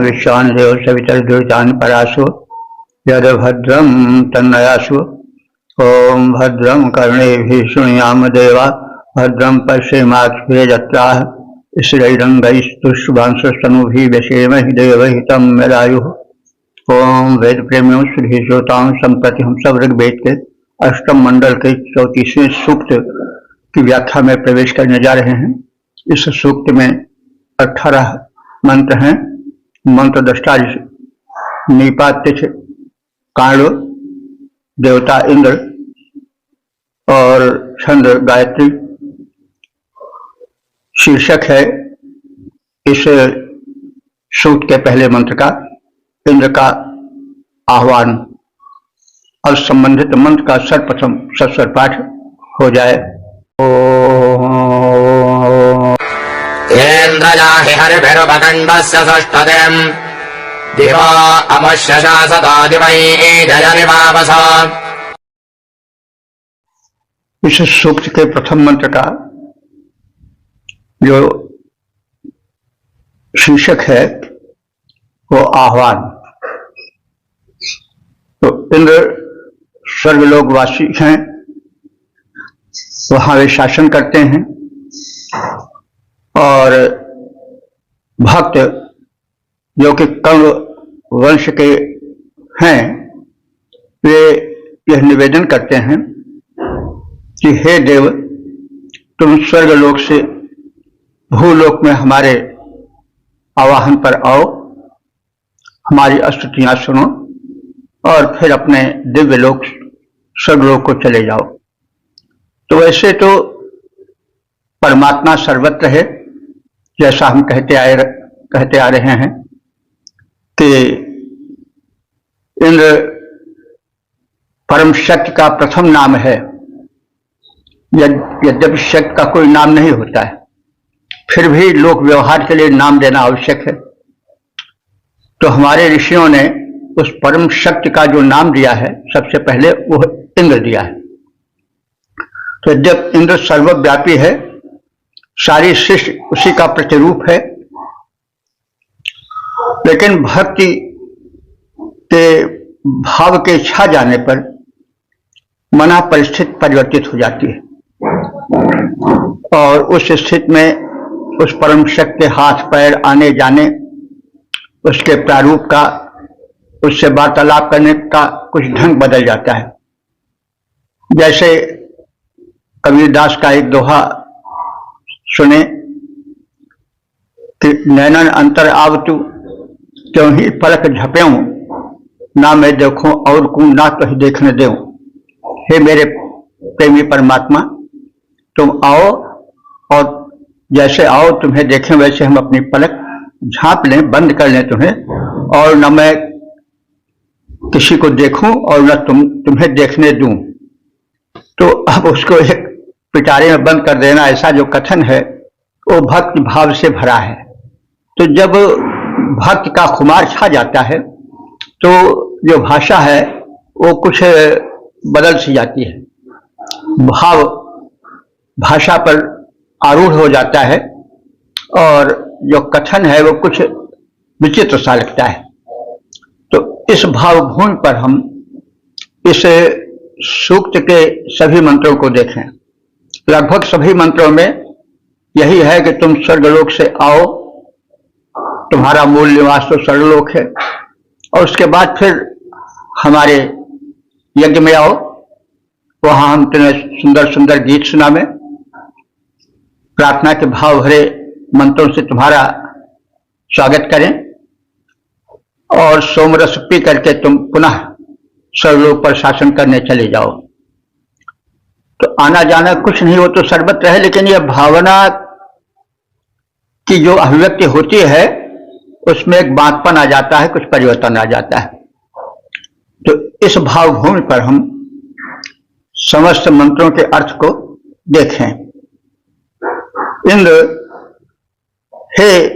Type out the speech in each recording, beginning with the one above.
विश्वान् देव सवितर्दुरितान् परासु यद्भद्रं तन्नयासु। ओम भद्रं कर्णेभिः शृणुयाम देवा भद्रं पश्येमाक्षभिर्यजत्राः स्थिरैरङ्गैस्तुष्टुवांशस्तनूभिः व्यसेमहि देवहितं यदायुः। ओम वेद प्रेमियों श्री श्रोताओं, संप्रति हम सब ऋग्वेद के अष्टम मंडल के 34वें सूक्त की व्याख्या में प्रवेश करने जा रहे हैं। इस सूक्त में 18 मंत्र हैं। मंत्र दृष्टा निपातिथ कांड देवता इंद्र और छंद गायत्री शीर्षक है इस सूक्त के पहले मंत्र का इंद्र का आह्वान। और संबंधित मंत्र का सर्वप्रथम सस्वर पाठ हो जाए। इंद्रजाहि हरिभिरुपकण्डस्य षष्ठदिम् दिवा अमुष्य शासतादिमयी जयनिवावस। इस सूक्त के प्रथम मंत्र का जो शीर्षक है वो आह्वान। तो इंद्र स्वर्गलोकवासी हैं, वहां वे शासन करते हैं और भक्त जो कि कण्व वंश के हैं वे यह निवेदन करते हैं कि हे देव, तुम स्वर्गलोक से भूलोक में हमारे आवाहन पर आओ, हमारी स्तुतियां सुनो और फिर अपने दिव्य लोक स्वर्गलोक को चले जाओ। तो वैसे तो परमात्मा सर्वत्र है, जैसा हम कहते आ रहे हैं कि इंद्र परम शक्ति का प्रथम नाम है। यद्यपि शक्ति का कोई नाम नहीं होता है, फिर भी लोक व्यवहार के लिए नाम देना आवश्यक है। तो हमारे ऋषियों ने उस परम शक्ति का जो नाम दिया है सबसे पहले वो इंद्र दिया है। तो यद्यपि इंद्र सर्वव्यापी है, सारी सृष्टि उसी का प्रतिरूप है, लेकिन भक्ति के भाव के छा जाने पर मना परिस्थिति परिवर्तित हो जाती है और उस स्थिति में उस परम शक्ति के हाथ पैर आने जाने, उसके प्रारूप का, उससे वार्तालाप करने का कुछ ढंग बदल जाता है। जैसे कबीरदास का एक दोहा सुने कि नैनन अंतर आवतु क्यों ही पलक झपेऊं, ना मैं देखूं और कूं ना तो ही देखने देऊं। हे मेरे प्रेमी परमात्मा, तुम आओ और जैसे आओ तुम्हें देखें वैसे हम अपनी पलक झांप लें, बंद कर लें तुम्हें, और न मैं किसी को देखूं और न तुम्हें देखने दूं। तो अब उसको एक पिटारे में बंद कर देना, ऐसा जो कथन है वो भक्ति भाव से भरा है। तो जब भक्ति का खुमार छा जाता है तो जो भाषा है वो कुछ बदल सी जाती है, भाव भाषा पर आरूढ़ हो जाता है और जो कथन है वो कुछ विचित्र सा लगता है। तो इस भावभूमि पर हम इस सूक्त के सभी मंत्रों को देखें। लगभग सभी मंत्रों में यही है कि तुम स्वर्गलोक से आओ, तुम्हारा मूल निवास तो स्वर्गलोक है, और उसके बाद फिर हमारे यज्ञ में आओ, वहां हम तुम्हें सुंदर सुंदर गीत सुनावें, प्रार्थना के भाव भरे मंत्रों से तुम्हारा स्वागत करें और सोमरस पी करके तुम पुनः स्वर्गलोक पर शासन करने चले जाओ। तो आना जाना कुछ नहीं, वो तो सर्वत्र है, लेकिन यह भावना की जो अभिव्यक्ति होती है उसमें एक बांकपन आ जाता है, कुछ परिवर्तन आ जाता है। तो इस भावभूमि पर हम समस्त मंत्रों के अर्थ को देखें। इंद्र, हे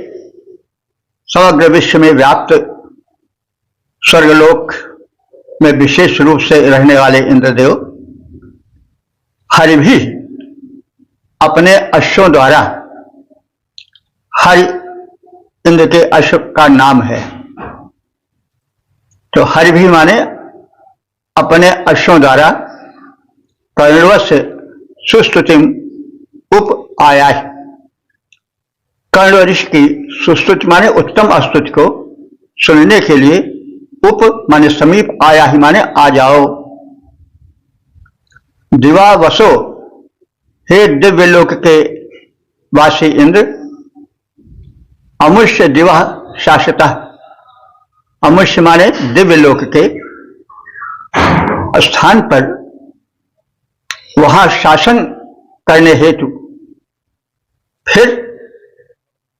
समग्र विश्व में व्याप्त स्वर्गलोक में विशेष रूप से रहने वाले इंद्रदेव, हरि भी अपने अश्वों द्वारा, हरि इंद्र के अश्व का नाम है, तो हरि भी माने अपने अश्वों द्वारा कर्णवश सुस्तुति उप आया। कर्ण ऋषि की सुस्तुति माने उत्तम स्तुति को सुनने के लिए उप माने समीप, आया ही माने आ जाओ। दिवा वसो, हे दिव्य लोक के वासी इंद्र, अमुष्य दिवा शाश्वत। अमुष्य माने दिव्य लोक के स्थान पर वहां शासन करने हेतु फिर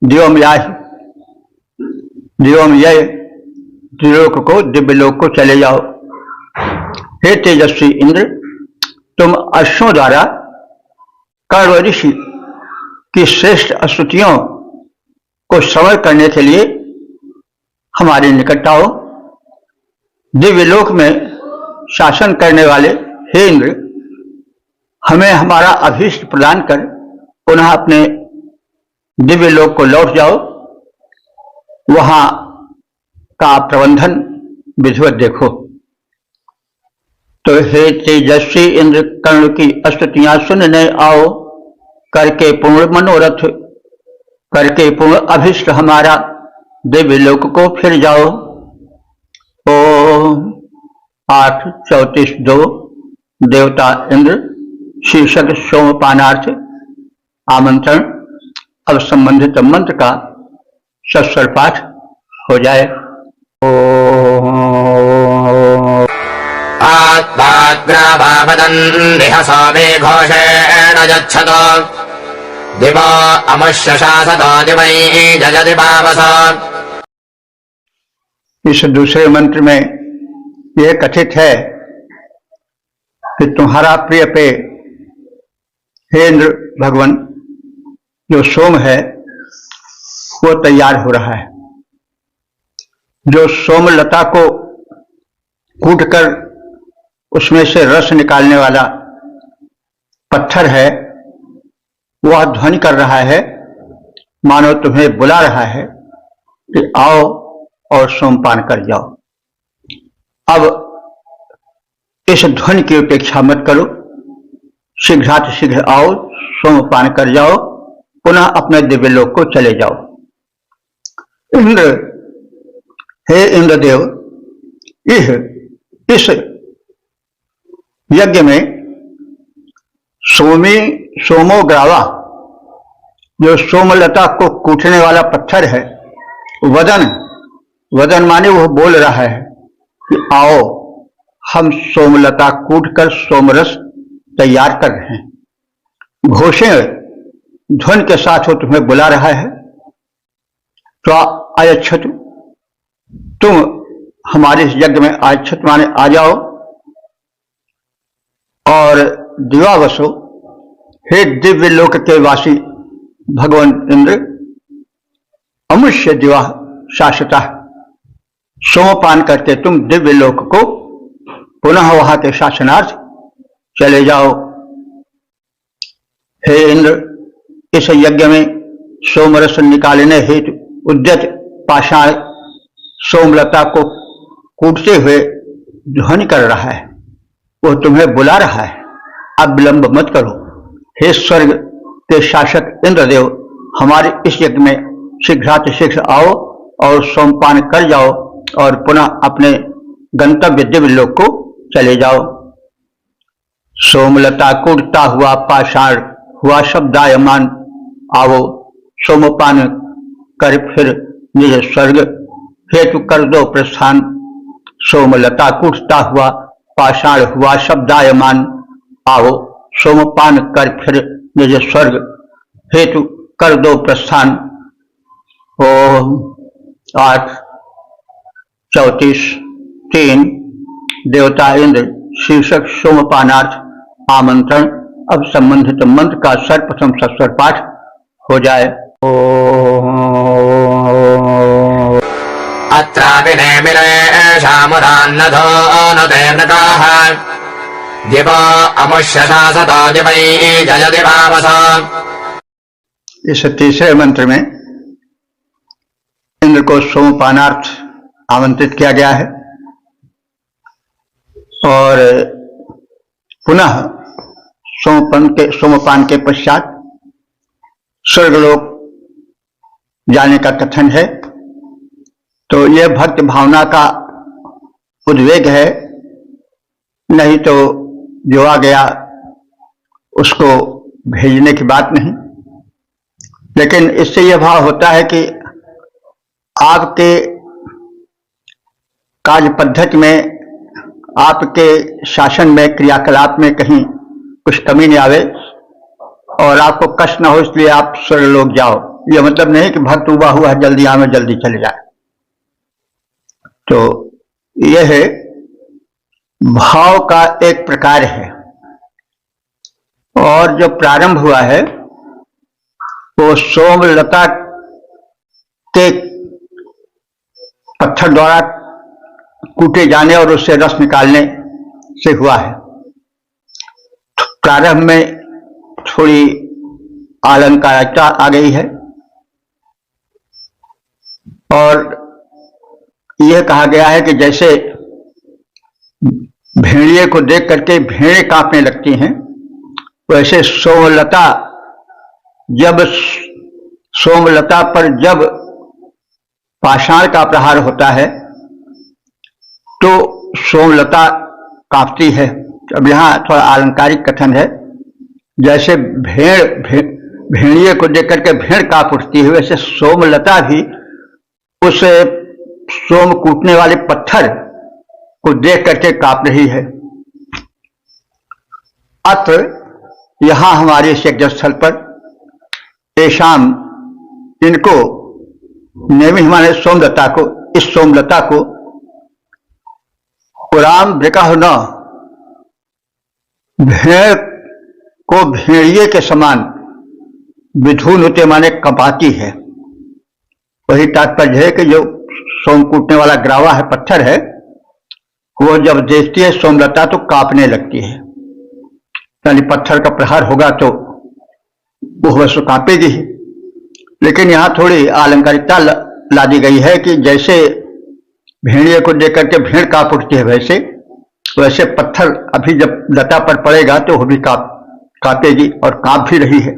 दिव्योमयाय त्रिलोक को, दिव्य लोक को चले जाओ। हे तेजस्वी इंद्र, तुम अश्वों द्वारा कर्ण ऋषि की श्रेष्ठ स्तुतियों को श्रवण करने के लिए हमारे निकट आओ। दिव्य लोक में शासन करने वाले हे इंद्र, हमें हमारा अभीष्ट प्रदान कर पुनः अपने दिव्य लोक को लौट जाओ। वहां का प्रबंधन विधिवत देखो। तो हे तेजस्वी इंद्र, कर्ण की स्तुतियां सुनने आओ। करके पूर्ण मनोरथ, करके पूर्ण अभिष्ट हमारा दिव्य लोक को फिर जाओ। ओम 8:34-2 देवता इंद्र शीर्षक सोमपानार्थ आमंत्रण। अब संबंधित मंत्र का सस्वर पाठ हो जाए। आत्माग्रावदन्निह सोमे घोषेण यच्छतो दिवो अमुष्य शासतो दिवै जजति भावसा। इस दूसरे मंत्र में यह कथित है कि तुम्हारा प्रिय पेय हे इंद्र भगवान, जो सोम है वो तैयार हो रहा है। जो सोमलता को कूटकर उसमें से रस निकालने वाला पत्थर है, वह ध्वनि कर रहा है, मानो तुम्हें बुला रहा है कि आओ और सोमपान कर जाओ। अब इस ध्वनि की उपेक्षा मत करो, शीघ्रातिशीघ्र आओ, सोमपान कर जाओ, पुनः अपने दिव्य लोक को चले जाओ। इंद्र, हे इंद्रदेव, इस यज्ञ में सोमोग्रावा, जो सोमलता को कूटने वाला पत्थर है, वदन माने वह बोल रहा है कि आओ, हम सोमलता कूटकर सोमरस तैयार कर रहे हैं। घोषे ध्वनि के साथ वो तुम्हें बुला रहा है। तो आयच्छतु, तुम हमारे इस यज्ञ में आयच्छत माने आ जाओ। और दिवावसो, हे दिव्य लोक के वासी भगवान इंद्र, अमुष्य दिवा शाश्वता, सोमपान करके तुम दिव्य लोक को पुनः वहां के शासनार्थ चले जाओ। हे इंद्र, इस यज्ञ में सोमरस निकालने हेतु उद्यत पाषाण सोमलता को कूटते हुए ध्वनि कर रहा है, वो तुम्हें बुला रहा है। अब विलंब मत करो। हे स्वर्ग के शासक इंद्रदेव, हमारे इस यज्ञ में शीघ्रातिशीघ्र आओ और सोमपान कर जाओ और पुनः अपने गंतव्य दिव्य लोक को चले जाओ। सोमलता कूटता हुआ पाषाण हुआ शब्दायमान, आओ सोमपान कर फिर निज स्वर्ग हेतु कर दो प्रस्थान। सोमलता कूटता हुआ पाषाण हुआ शब्दायमान, आओ सोमपान कर फिर निज स्वर्ग हेतु कर दो प्रस्थान। ओम 8:34-3 देवता इंद्र शीर्षक सोमपानार्थ आमंत्रण। अब संबंधित मंत्र का सर्वप्रथम सस्वर पाठ हो जाए। अत्रापि नेमिरेषामुदान्नधो अनुतेर्नकाः दिवो अमुष्य शासतो दिवै जजति भावसा। इस तीसरे मंत्र में इंद्र को सोमपानार्थ आमंत्रित किया गया है। और पुनः सोमपान के पश्चात स्वर्गलोक जाने का कथन है। तो यह भक्त भावना का उद्वेग है, नहीं तो जो आ गया उसको भेजने की बात नहीं। लेकिन इससे यह भाव होता है कि आपके कार्य पद्धति में, आपके शासन में, क्रियाकलाप में कहीं कुछ कमी नहीं आवे और आपको कष्ट न हो, इसलिए आप स्वर्गलोक जाओ। यह मतलब नहीं कि भक्त उबा हुआ है जल्दी आवे जल्दी चले जाए। तो यह है भाव का एक प्रकार है। और जो प्रारंभ हुआ है वो सोमलता के पत्थर द्वारा कूटे जाने और उससे रस निकालने से हुआ है। प्रारंभ में थोड़ी अलंकारिकता आ गई है और यह कहा गया है कि जैसे भेड़िए को देख करके भेड़ें कांपने लगती हैं, वैसे सोमलता पर जब पाषाण का प्रहार होता है तो सोमलता कांपती है। अब यहाँ थोड़ा आलंकारिक कथन है, जैसे भेड़िए को देख करके भेड़ कांप उठती है, वैसे सोमलता भी उस सोम कूटने वाले पत्थर को देख करके कांप रही है। अत्र यहां हमारे इस यज्ञ स्थल पर एशाम, इनको नेमि माने सोमलता को, इस सोमलता को पुराम वृकह न, भेड़ को भेड़िए के समान विधुनुते माने कपाती है। वही तात्पर्य है कि जो सोम कूटने वाला ग्रावा है, पत्थर है, वो जब देखती है सोमलता तो कांपने लगती है। यानी पत्थर का प्रहार होगा तो वो वस्तु कांपेगी ही। लेकिन यहां थोड़ी अलंकारिकता ला दी गई है कि जैसे भेड़िए को देख करके भेड़ कांप उठती है, वैसे पत्थर अभी जब लता पर पड़ेगा तो वो भी कांपेगी और कांप भी रही है।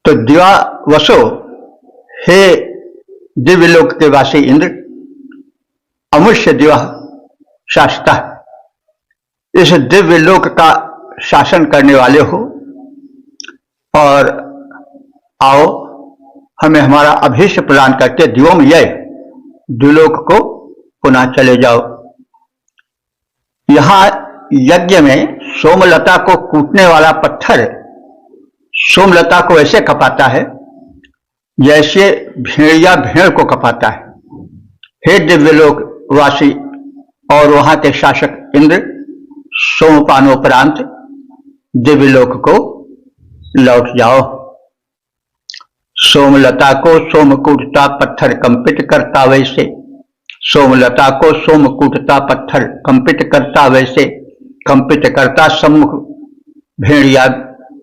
तो दिवा वसो, हे दिव्यलोक के वासी इंद्र, अमुष्य दिवा शासता, इस दिव्यलोक का शासन करने वाले हो और आओ हमें हमारा अभीष्ट प्रदान करके दिवों में द्विलोक को पुनः चले जाओ। यहां यज्ञ में सोमलता को कूटने वाला पत्थर सोमलता को ऐसे कपाता है जैसे भेड़िया भेड़ को कपाता है। हे दिव्यलोक वासी और वहां के शासक इंद्र, सोमपानोपरांत दिव्यलोक को लौट जाओ। सोमलता को सोमकूटता पत्थर कंपित करता वैसे, सोमलता को सोमकूटता पत्थर कंपित करता वैसे, कंपित करता सम्मुख भेड़िया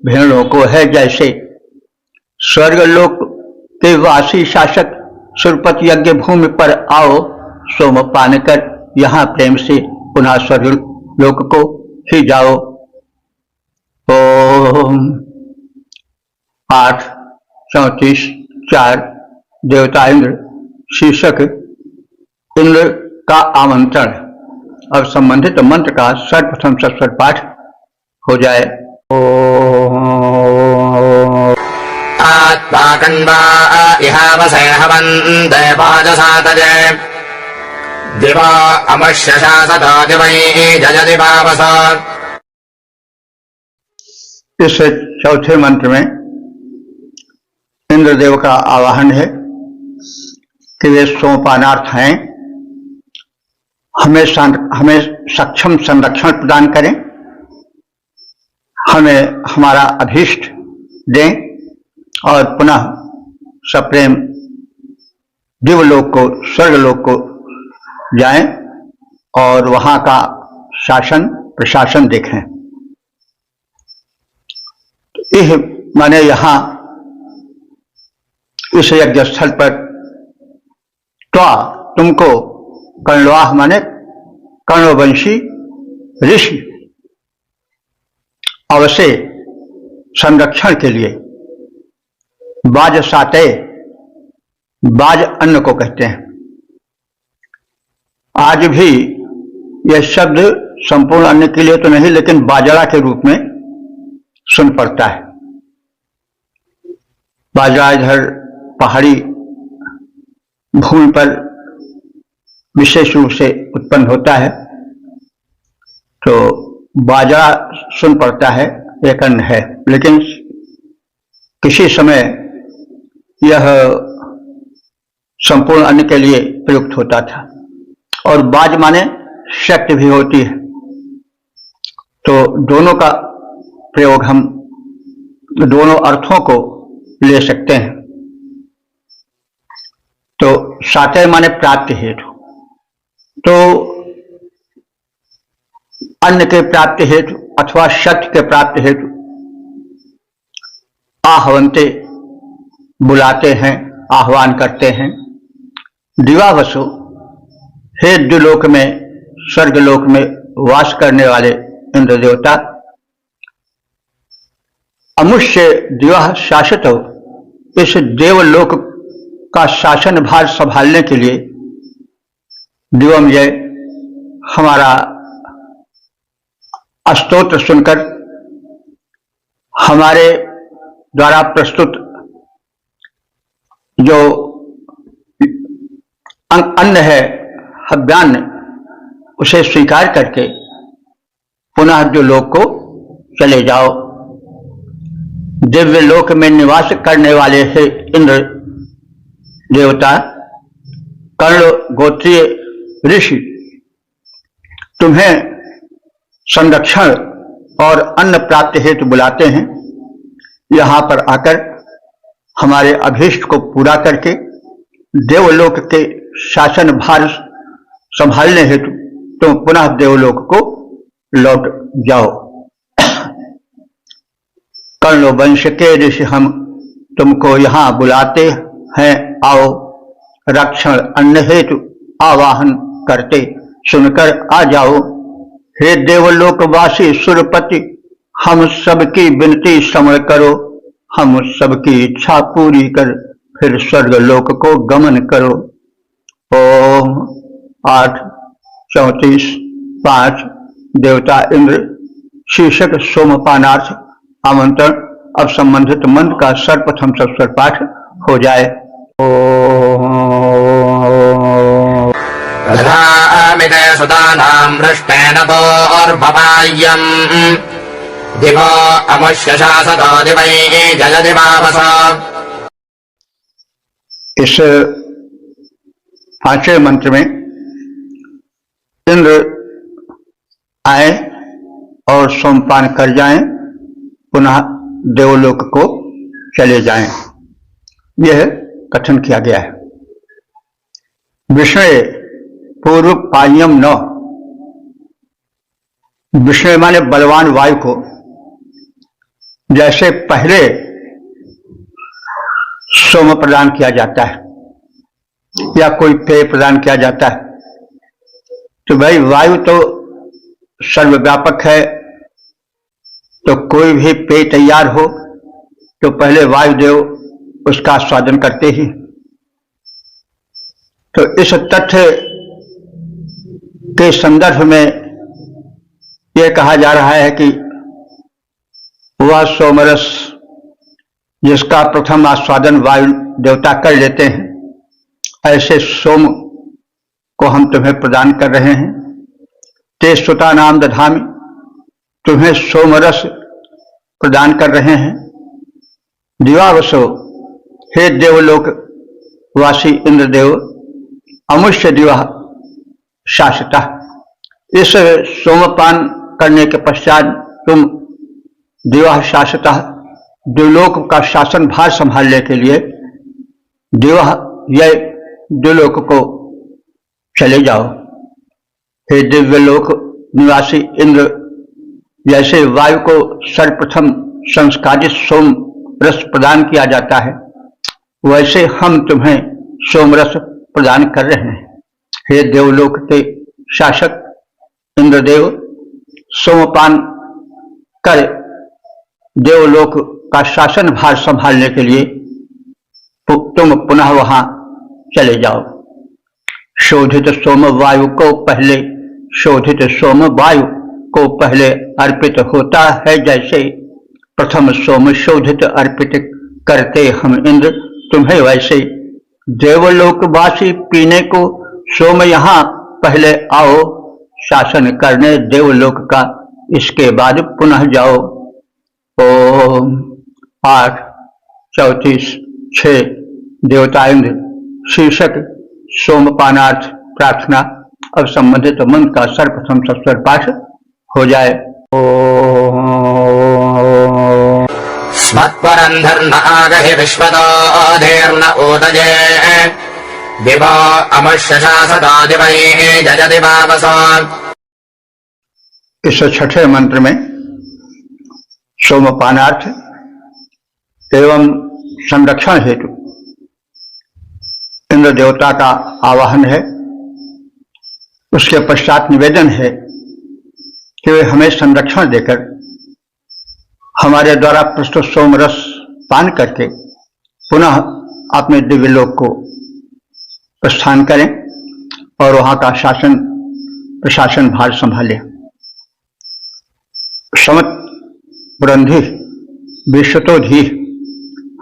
भेड़ों को है जैसे। स्वर्गलोक के वासी शासक सुरपति यज्ञ भूमि पर आओ, सोमपान कर यहां प्रेम से पुनः स्वर्गलोक को ही जाओ। ओम 8:34 देवता इंद्र शीर्षक इंद्र का आमंत्रण। अब संबंधित मंत्र का सर्वप्रथम सस्वर पाठ हो जाए। आत्माकन्वा इहावसे हवन्ते पादसातजे, दिवा अमश्यशासतो दिवै जजति पावसा। इस चौथे मंत्र में इंद्रदेव का आवाहन है कि वे सोमपानार्थ हैं, हमें सक्षम संरक्षण प्रदान करें, हमें हमारा अभीष्ट दें और पुनः सप्रेम दिवलोक को, स्वर्गलोक को जाएं और वहां का शासन प्रशासन देखें। इस माने यहां इस यज्ञ स्थल पर त्वा तुमको, कर्णवाह माने कर्णवंशी ऋषि अवश्य संरक्षण के लिए बाज साते, बाज अन्न को कहते हैं। आज भी यह शब्द संपूर्ण अन्न के लिए तो नहीं, लेकिन बाजरा के रूप में सुन पड़ता है। बाजरा इधर पहाड़ी भूमि पर विशेष रूप से उत्पन्न होता है, तो बाजरा सुन पड़ता है, एक अन्न है। लेकिन किसी समय यह संपूर्ण अन्न के लिए प्रयुक्त होता था। और बाज माने शक्ति भी होती है, तो दोनों का प्रयोग हम दोनों अर्थों को ले सकते हैं। तो सातय माने प्राप्ति हेतु, तो अन्न के प्राप्ति हेतु अथवा शक्ति के प्राप्ति हेतु आहवंते बुलाते हैं, आह्वान करते हैं। दिवावसु, हे द्युलोक में, स्वर्गलोक में वास करने वाले इंद्र देवता, अमुष्य दिवा शासत हो, इस देवलोक का शासन भार संभालने के लिए दिवमजय हमारा स्तोत्र सुनकर हमारे द्वारा प्रस्तुत जो अन्न है हव्यान्न, उसे स्वीकार करके पुनः द्युलोक को चले जाओ। दिव्य लोक में निवास करने वाले हे इंद्र देवता, कर्ण गोत्रीय ऋषि तुम्हें संरक्षण और अन्न प्राप्ति हेतु बुलाते हैं। यहां पर आकर हमारे अभीष्ट को पूरा करके देवलोक के शासन भार संभालने हेतु तुम पुनः देवलोक को लौट जाओ। कर्ण वंश के ऋषि हम तुमको यहां बुलाते हैं, आओ रक्षण अन्न हेतु आवाहन करते सुनकर आ जाओ। हे देवलोकवासी सुरपति, हम सबकी विनती श्रवण करो, हम सबकी इच्छा पूरी कर फिर स्वर्गलोक को गमन करो। ओम 8:34:5 देवता इंद्र शीर्षक सोमपानार्थ आमंत्रण। अब संबंधित मंत्र का सर्वप्रथम सस्वर पाठ हो जाए। दधामिते सुतानां वृष्टेन तोर्भवाय्यम् दिवो अमुष्य शासतो दिवै जयति वावसा। इस पांचवें मंत्र में इंद्र आए और सोमपान कर जाएं, पुनः देवलोक को चले जाएं, यह कथन किया गया है। विष्णु पूर्व पाय्यम न, विष्णु माने बलवान वायु को जैसे पहले सोम प्रदान किया जाता है या कोई पेय प्रदान किया जाता है, तो भाई वायु तो सर्वव्यापक है, तो कोई भी पेय तैयार हो तो पहले वायुदेव उसका आस्वादन करते ही। तो इस तथ्य के संदर्भ में यह कहा जा रहा है कि वह सोमरस जिसका प्रथम आस्वादन वायु देवता कर लेते हैं, ऐसे सोम को हम तुम्हें प्रदान कर रहे हैं। ते सुता नाम दधामि, तुम्हें सोमरस प्रदान कर रहे हैं। दिवावसो, हे देवलोक वासी इंद्रदेव, अमुष्य दिवा शासता, इस सोमपान करने के पश्चात तुम दिवा शासता, द्युलोक का शासन भार संभालने के लिए दिवा यह द्युलोक को चले जाओ। हे दिव्यलोक निवासी इंद्र, जैसे वायु को सर्वप्रथम संस्कारित सोम रस प्रदान किया जाता है, वैसे हम तुम्हें सोमरस प्रदान कर रहे हैं। हे देवलोक के शासक, इंद्रदेव सोमपान कर देवलोक का शासन भार संभालने के लिए तुम पुनः वहां चले जाओ। शोधित सोम वायु को पहले शोधित सोम वायु को पहले अर्पित होता है, जैसे प्रथम सोम शोधित अर्पित करते हम इंद्र तुम्हें, वैसे देवलोकवासी पीने को सोम यहाँ पहले आओ शासन करने देवलोक का, इसके बाद पुनः जाओ। ओम 8:34 देवता इंद्र शीर्षक सोमपानार्थ प्रार्थना। अब संबंधित मंत्र का सर्वप्रथम सस्वर पाठ हो जाए। ओम स्मत्परन्धर्न आगहि विश्वतोऽधीर्न ऊतजे दिवो अमुष्यशासतो दिवैः जजति वावसो। इस छठे मंत्र में सोमपानार्थ एवं संरक्षण हेतु इंद्र देवता का आवाहन है। उसके पश्चात निवेदन है कि वे हमें संरक्षण देकर हमारे द्वारा प्रस्तुत सोमरस पान करके पुनः अपने दिव्य लोक को प्रस्थान करें और वहां का शासन प्रशासन भार संभालें। समत बुरंधी विश्वतोधि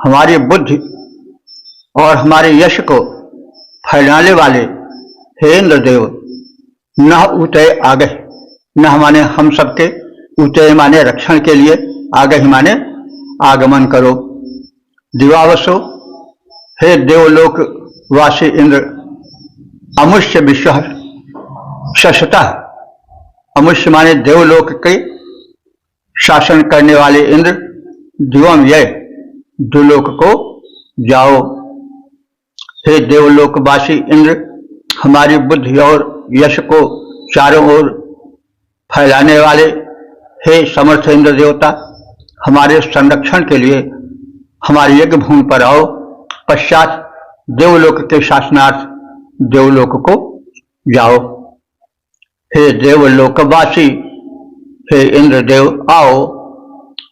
हमारी बुद्धि और हमारे यश को फैलाने वाले हे इंद्रदेव, न उतय आगे, न माने हम सबके, उतय माने रक्षण के लिए, आगे माने आगमन करो। दिवावसो हे देवलोक वासी इंद्र, अमुष्य विश्व शशता, अमुष्य माने देवलोक के शासन करने वाले इंद्र, दिवम ये दुलोक को जाओ। हे देवलोकवासी इंद्र, हमारी बुद्धि और यश को चारों ओर फैलाने वाले हे समर्थ इंद्र देवता, हमारे संरक्षण के लिए हमारी यज्ञ भूमि पर आओ। पश्चात देवलोक के शासनार्थ देवलोक को जाओ। हे देवलोकवासी हे इंद्रदेव, आओ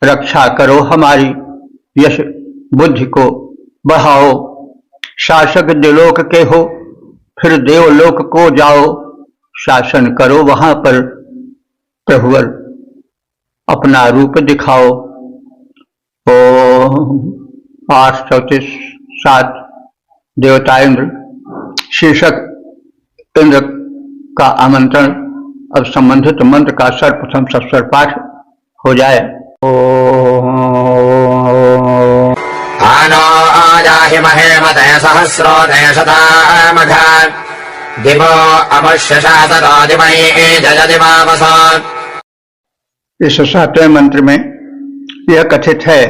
रक्षा करो हमारी यश बुद्धि को बढ़ाओ। शासक देवलोक के हो, फिर देवलोक को जाओ, शासन करो वहां पर प्रभुवर अपना रूप दिखाओ। ओम 8:34 देवता इंद्र शीर्षक इंद्र का आमंत्रण। अब संबंधित मंत्र का सर्वप्रथम सस्वर पाठ हो जाए। आनो आजाहि महेमते सहस्रोते शतामघा दिवो अमुष्यशासतो दिवैः जजति वावसो। इस 7वें मंत्र में यह कथित है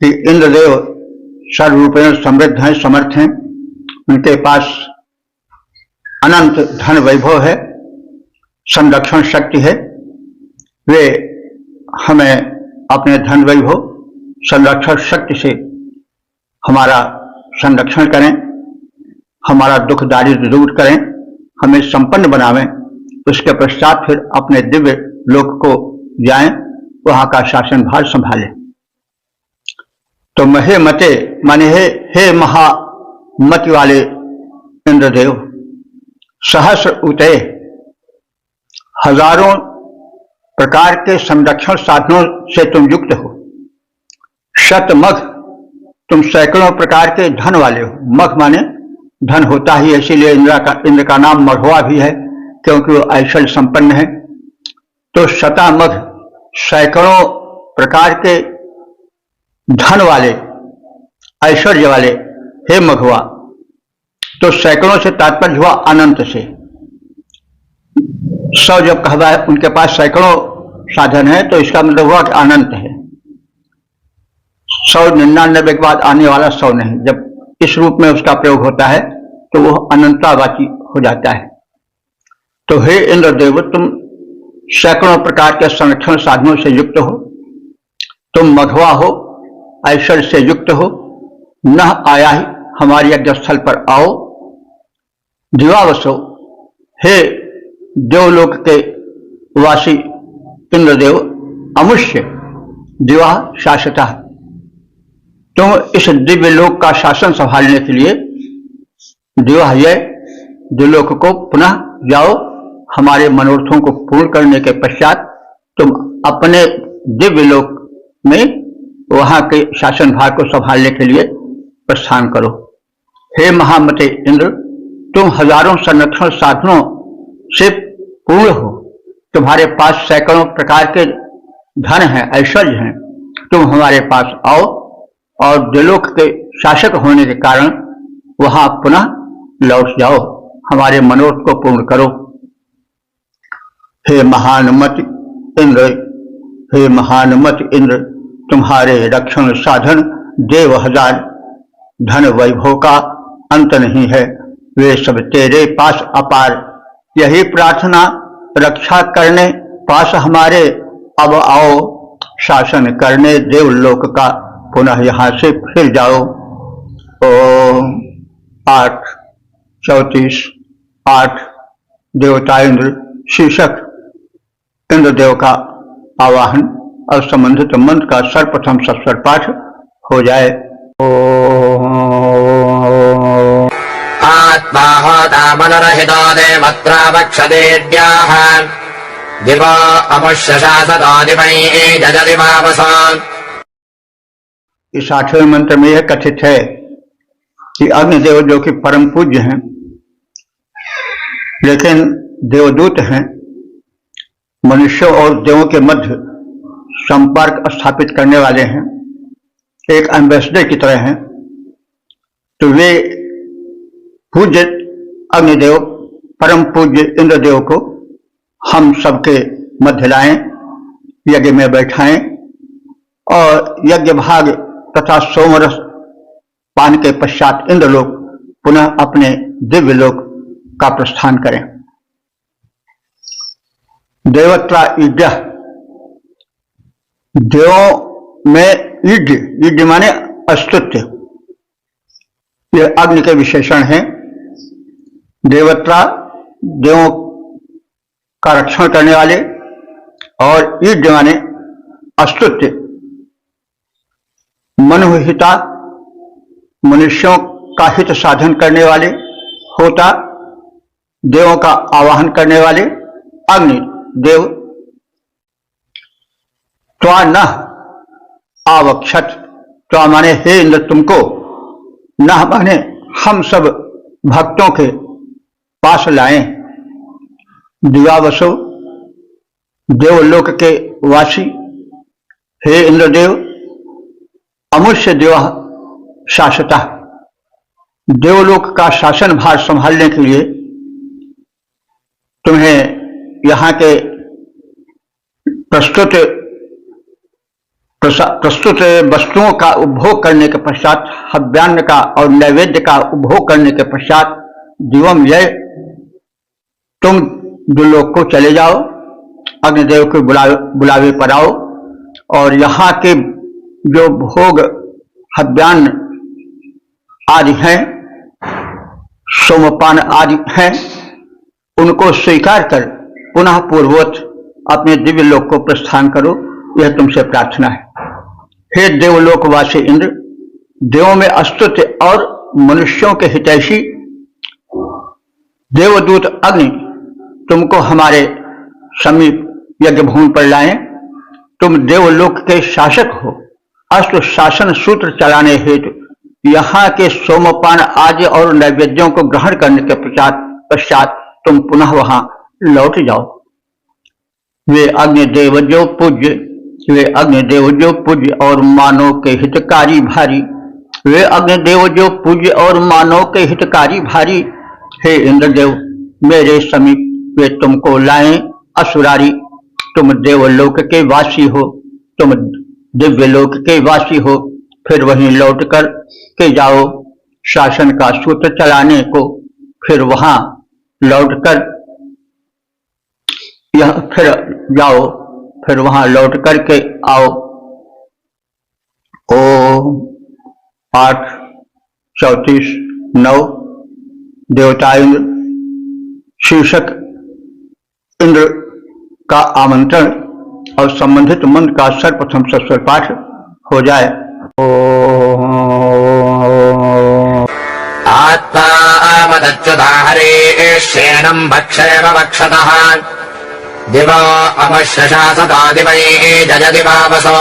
कि इंद्रदेव सर्वरूपेण समृद्ध हैं, समर्थ हैं, उनके पास अनंत धन वैभव है, संरक्षण शक्ति है। वे हमें अपने धन वैभव संरक्षण शक्ति से हमारा संरक्षण करें, हमारा दुख दारिद्र दूर करें, हमें संपन्न बनावें। उसके पश्चात फिर अपने दिव्य लोक को जाएं, वहां का शासन भार संभालें। तो महे मते माने हे महामति वाले इंद्रदेव, सहस्र उतय हजारों प्रकार के संरक्षण साधनों से तुम युक्त हो। शतमघ तुम सैकड़ों प्रकार के धन वाले हो। मघ माने धन होता ही, इसीलिए इंद्र का नाम मघवा भी है, क्योंकि वो ऐश्वर्य संपन्न है। तो शतामघ सैकड़ों प्रकार के धन वाले ऐश्वर्य वाले हे मघवा। तो सैकड़ों से तात्पर्य हुआ अनंत से। 100 जब कहा है उनके पास सैकड़ों साधन है, तो इसका मतलब हुआ कि अनंत है। 199 के बाद आने वाला 100 नहीं। जब इस रूप में उसका प्रयोग होता है तो वह अनंतावाची हो जाता है। तो हे इंद्रदेव, तुम सैकड़ों प्रकार के संरक्षण साधनों से युक्त हो, तुम मघवा हो, ऐश्वर्य से युक्त हो। न आया ही हमारे यज्ञ स्थल पर आओ। दिवावसो हे देवलोक के वासी इंद्रदेव अमुष्य दिवा शासता, तुम इस दिव्य लोक का शासन संभालने के लिए दिवाह्य द्विलोक को पुनः जाओ। हमारे मनोरथों को पूर्ण करने के पश्चात तुम अपने दिव्य लोक में वहां के शासन भार को संभालने के लिए प्रस्थान करो। हे महामते इंद्र, तुम हजारों संरक्षण साधनों से पूर्ण हो, तुम्हारे पास सैकड़ों प्रकार के धन हैं, ऐश्वर्य हैं। तुम हमारे पास आओ और द्विलोक के शासक होने के कारण वहां पुनः लौट जाओ, हमारे मनोरथ को पूर्ण करो। हे महानुमति इंद्र, हे महानुमति इंद्र, तुम्हारे रक्षण साधन देव हजार, धन वैभव का अंत नहीं है, वे सब तेरे पास अपार। यही प्रार्थना रक्षा करने पास हमारे, अब आओ शासन करने देवलोक का, पुनः यहाँ से फिर जाओ। ओम 8:34 देवता इंद्र शीर्षक इंद्रदेव का आवाहन और संबंधित मंत्र का सर्वप्रथम सस्वर पाठ हो जाए। आत्मा होता मनोरहितो देवत्रावक्षदेड्याः दिवो अमुष्य शासतो दिवैः जजति वावसान्। इस 8वें मंत्र में यह कथित है कि अग्निदेव जो कि परम पूज्य हैं लेकिन देवदूत हैं, मनुष्यों और देवों के मध्य संपर्क स्थापित करने वाले हैं, एक एम्बेसडर की तरह हैं, तो वे पूज्य अग्निदेव परम पूज्य इंद्रदेव को हम सबके मध्य लाएं, यज्ञ में बैठाएं और यज्ञ भाग तथा सोमरस पान के पश्चात इंद्रलोक पुनः अपने दिव्य लोक का प्रस्थान करें। देवत्रा ईड्य, देवों में ईड्य माने अस्तुत्य, यह अग्नि के विशेषण हैं। देवत्रा देवों का रक्षण करने वाले और ईड्य माने अस्तुत्य, मनोहिता मनुष्यों का हित साधन करने वाले, होता देवों का आवाहन करने वाले अग्नि देव। त्वा न आवक्षत, त्वा माने हे इंद्र तुमको, न माने हम सब भक्तों के पास लाएं। दिवावसो देवलोक के वासी, हे इंद्रदेव अमुष्य देव शासता, देवलोक का शासन भार संभालने के लिए तुम्हें यहाँ के प्रस्तुत वस्तुओं का उपभोग करने के पश्चात, हव्यान्न का और नैवेद्य का उपभोग करने के पश्चात दिवम यह तुम दुलोक को चले जाओ, अग्निदेव के बुलावे पर आओ और यहाँ के जो भोग हव्यान्न आदि हैं, सोमपान आदि हैं, उनको स्वीकार कर पुनः पूर्ववत अपने दिव्य लोक को प्रस्थान करो, यह तुमसे प्रार्थना है। हे देवलोकवासी इंद्र, देवों में अस्तुत्य और मनुष्यों के हितैषी देवदूत अग्नि तुमको हमारे समीप यज्ञ भूमि पर लाएं। तुम देवलोक के शासक हो, अष्ट शासन सूत्र चलाने हेतु यहाँ के सोमपान आदि और नैवेद्यों को ग्रहण करने के पश्चात तुम पुनः वहां लौट जाओ। वे अग्निदेव जो पूज्य और मानव के हितकारी भारी, वे अग्निदेव जो पूज्य और मानव के हितकारी भारी, हे इंद्रदेव मेरे समीप वे तुमको लाएं। असुरारी, तुम देवलोक के वासी हो, तुम दिव्यलोक के वासी हो, फिर वहीं लौट कर के जाओ शासन का सूत्र चलाने को, फिर वहां लौटकर यह फिर जाओ, फिर वहां लौट करके आओ। ओम 8:34 देवता इंद्र शीर्षक इंद्र का आमंत्रण और संबंधित मंत्र का सर्वप्रथम सस्वर पाठ हो जाए। आत्मा मदच्युता हरे श्रेणम् भक्षेम भक्षतः दिवो अमश्यशासता दिवै जजति वावसो।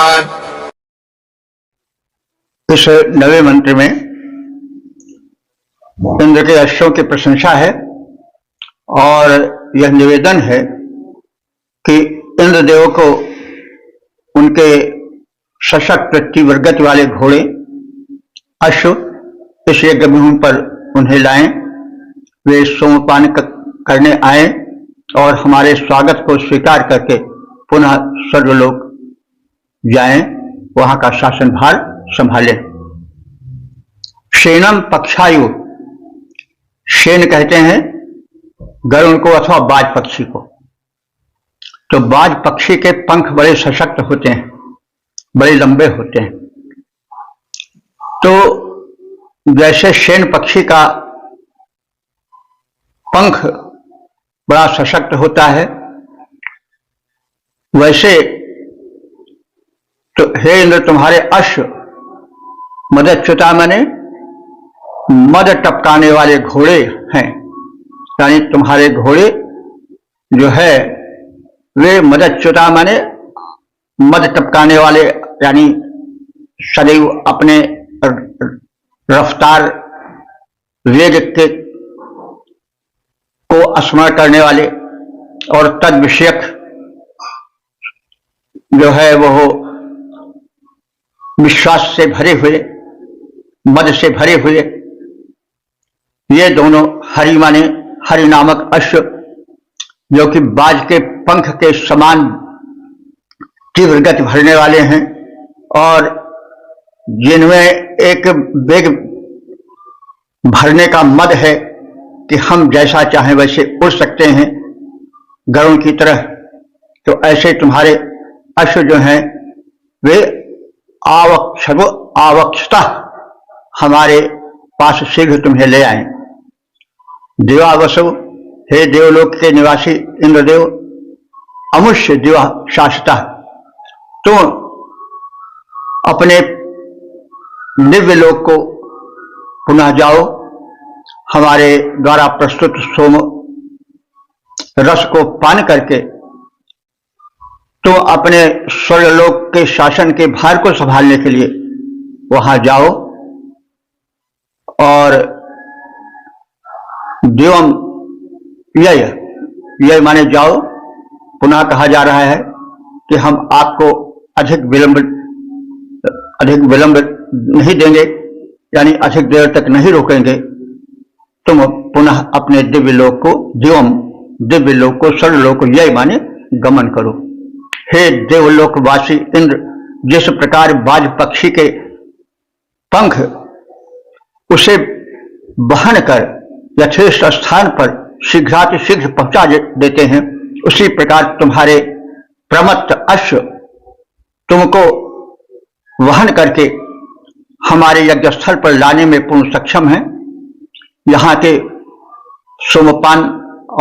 इस नवे मंत्र में इंद्र के अश्वों की प्रशंसा है और यह निवेदन है कि इंद्रदेव को उनके सशक्त तीव्र गति वाले घोड़े अश्व इस यज्ञभूमि पर उन्हें लाएं, वे सोमपान करने आए और हमारे स्वागत को स्वीकार करके पुनः स्वर्गलोक जाएं, वहां का शासन भार संभालें। शेनम पक्षायु, शेन कहते हैं गरुड़ को अथवा बाज पक्षी को। तो बाज पक्षी के पंख बड़े सशक्त होते हैं, बड़े लंबे होते हैं। तो जैसे शेन पक्षी का पंख बड़ा सशक्त होता है, वैसे तो हे इंद्र तुम्हारे अश्व मदच्युता माने मद टपकाने वाले घोड़े हैं, यानी तुम्हारे घोड़े जो है वे मदच्युता माने मद टपकाने वाले, यानी सदैव अपने रफ्तार वेग के को स्मरण करने वाले और तद विषयक जो है वो विश्वास से भरे हुए, मद से भरे हुए, ये दोनों हरि माने हरि नामक अश्व जो कि बाज के पंख के समान तीव्र गति भरने वाले हैं और जिनमें एक वेग भरने का मद है कि हम जैसा चाहें वैसे उड़ सकते हैं गरुड़ की तरह। तो ऐसे तुम्हारे अश्व जो हैं वे आवक्षता हमारे पास शीघ्र तुम्हें ले आए। देवावसु, हे देवलोक के निवासी इंद्रदेव, अमुष्य दिवा शाश्वता, तुम अपने दिव्य लोक को पुनः जाओ, हमारे द्वारा प्रस्तुत सोम रस को पान करके तुम अपने स्वर्गलोक के शासन के भार को संभालने के लिए वहां जाओ। और दिवम यय माने जाओ, पुनः कहा जा रहा है कि हम आपको अधिक विलंब नहीं देंगे, यानी अधिक देर तक नहीं रोकेंगे। तुम पुनः अपने दिव्य लोक को, दिव्य लोक को, स्वर्गलोक को यय माने गमन करो। हे देवलोकवासी इंद्र, जिस प्रकार बाज पक्षी के पंख उसे वहन कर यथेष्ट स्थान पर शीघ्रातिशीघ्र पहुंचा देते हैं, उसी प्रकार तुम्हारे प्रमत्त अश्व तुमको वहन करके हमारे यज्ञस्थल पर लाने में पूर्ण सक्षम है। यहाँ के सोमपान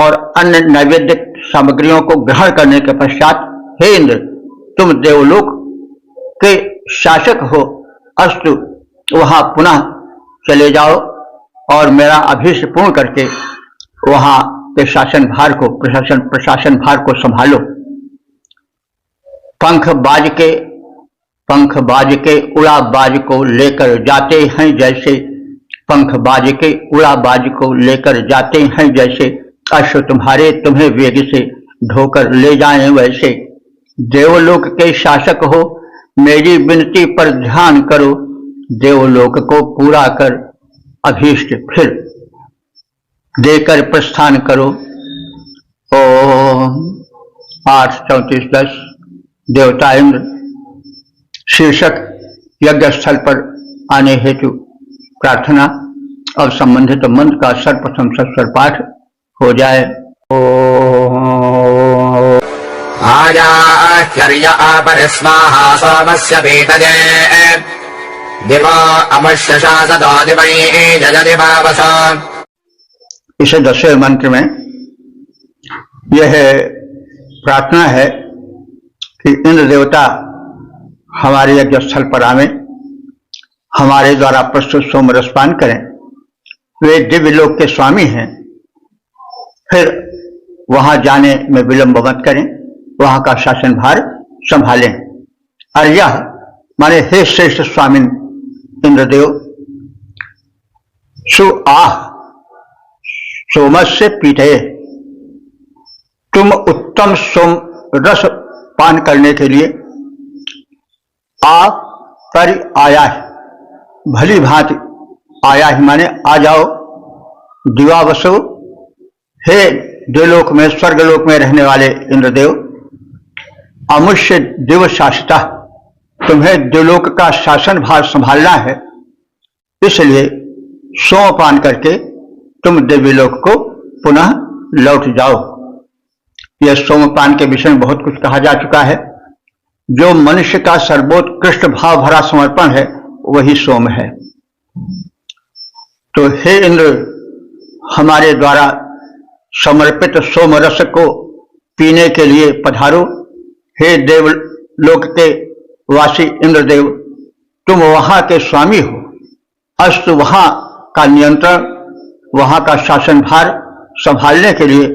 और अन्य नैवेद्य सामग्रियों को ग्रहण करने के पश्चात हे इंद्र, तुम देवलोक के शासक हो, अस्तु वहां पुनः चले जाओ और मेरा अभीष्ट पूर्ण करके वहां के शासन भार को, प्रशासन भार को संभालो। पंख बाज के उड़ा बाज को लेकर जाते हैं जैसे, पंख बाज के उड़ा बाज को लेकर जाते हैं जैसे, अश्व तुम्हें वेग से ढोकर ले जाएं वैसे। देवलोक के शासक हो, मेरी विनती पर ध्यान करो, देवलोक को पूरा कर अभीष्ट फिर देकर प्रस्थान करो। ओम 8:34-10 देवता इंद्र शीर्षक यज्ञ स्थल पर आने हेतु प्रार्थना और संबंधित मंत्र का सर्वप्रथम सस्वर पाठ हो जाए। आयाह्यर्य अपरिस्माहा सोमस्य पीतजे दिवा अमश्यशासतो दिवै जजति वावसो। इसे 10वें मंत्र में यह प्रार्थना है कि इंद्र देवता हमारे यज्ञ स्थल पर आवे, हमारे द्वारा प्रस्तुत सोम रसपान करें। वे दिव्य लोक के स्वामी हैं, फिर वहां जाने में विलंब मत करें, वहां का शासन भार संभालें। और यह माने हे श्रेष्ठ स्वामी इंद्रदेव, सुआह सोमस्य पीठे, तुम उत्तम सोम रस पान करने के लिए आप कर आया है, भली भांति आया ही माने आ जाओ। दिवावसु, हे देवलोक में स्वर्गलोक में रहने वाले इंद्रदेव, अमुष्य देव शासिता, तुम्हें देवलोक का शासन भार संभालना है, इसलिए सोमपान करके तुम देवीलोक को पुनः लौट जाओ। यह सोमपान के विषय में बहुत कुछ कहा जा चुका है। जो मनुष्य का सर्वोत्कृष्ट भाव भरा समर्पण है वही सोम है। तो हे इंद्र, हमारे द्वारा समर्पित सोम रस को पीने के लिए पधारो। हे देवलोक के वासी इंद्रदेव, तुम वहां के स्वामी हो, अस्तु वहां का नियंत्रण, वहां का शासन भार संभालने के लिए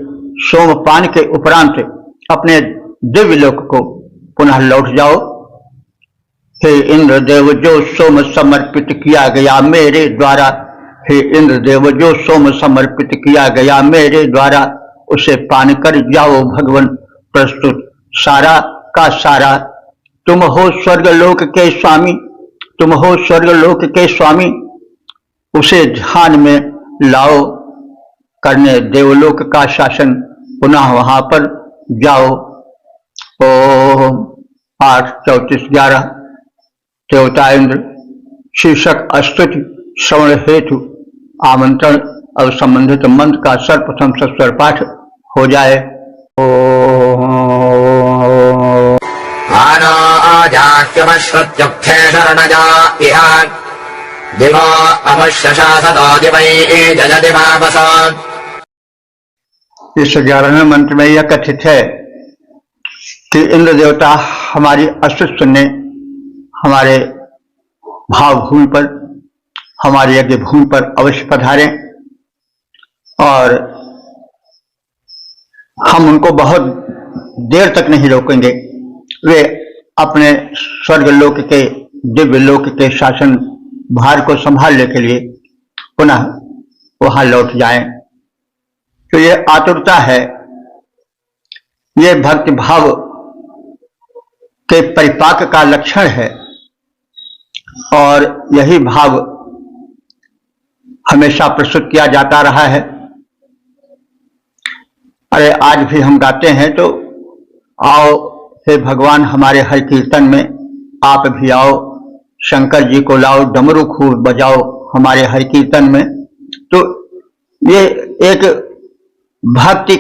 सोमपान के उपरांत अपने दिव्य लोक को पुनः लौट जाओ। हे इंद्रदेव, जो सोम समर्पित किया गया मेरे द्वारा, हे इंद्रदेव, जो सोम समर्पित किया गया मेरे द्वारा, उसे पान कर जाओ भगवान। प्रस्तुत सारा का सारा तुम हो स्वर्गलोक के स्वामी, तुम हो स्वर्गलोक के स्वामी, उसे ध्यान में लाओ करने देवलोक का शासन, पुनः वहां पर जाओ। ओम 8:34-11 देवता इंद्र शीर्षक स्तुति श्रवण हेतु आमंत्रण और संबंधित मंत्र का सर्वप्रथम सस्वर पाठ हो जाए। आनाजाक्यमश्रुत्युक्थे शरणजा इह दिवो अवश्य शासदो दिवै जजति भावसा। इस 11वें मंत्र में यह कथित है कि इंद्र देवता हमारी अस्तित्व सुनने हमारे भावभूमि पर, हमारे यज्ञ भूमि पर अवश्य पधारें और हम उनको बहुत देर तक नहीं रोकेंगे। वे अपने स्वर्गलोक के दिव्य लोक के शासन भार को संभालने के लिए पुनः वहां लौट जाएं। तो ये आतुरता है, ये भक्ति भाव के परिपाक का लक्षण है और यही भाव हमेशा प्रस्तुत किया जाता रहा है। अरे आज भी हम गाते हैं तो आओ हे भगवान, हमारे हर कीर्तन में आप भी आओ, शंकर जी को लाओ, डमरू खूब बजाओ हमारे हर कीर्तन में। तो ये एक भक्ति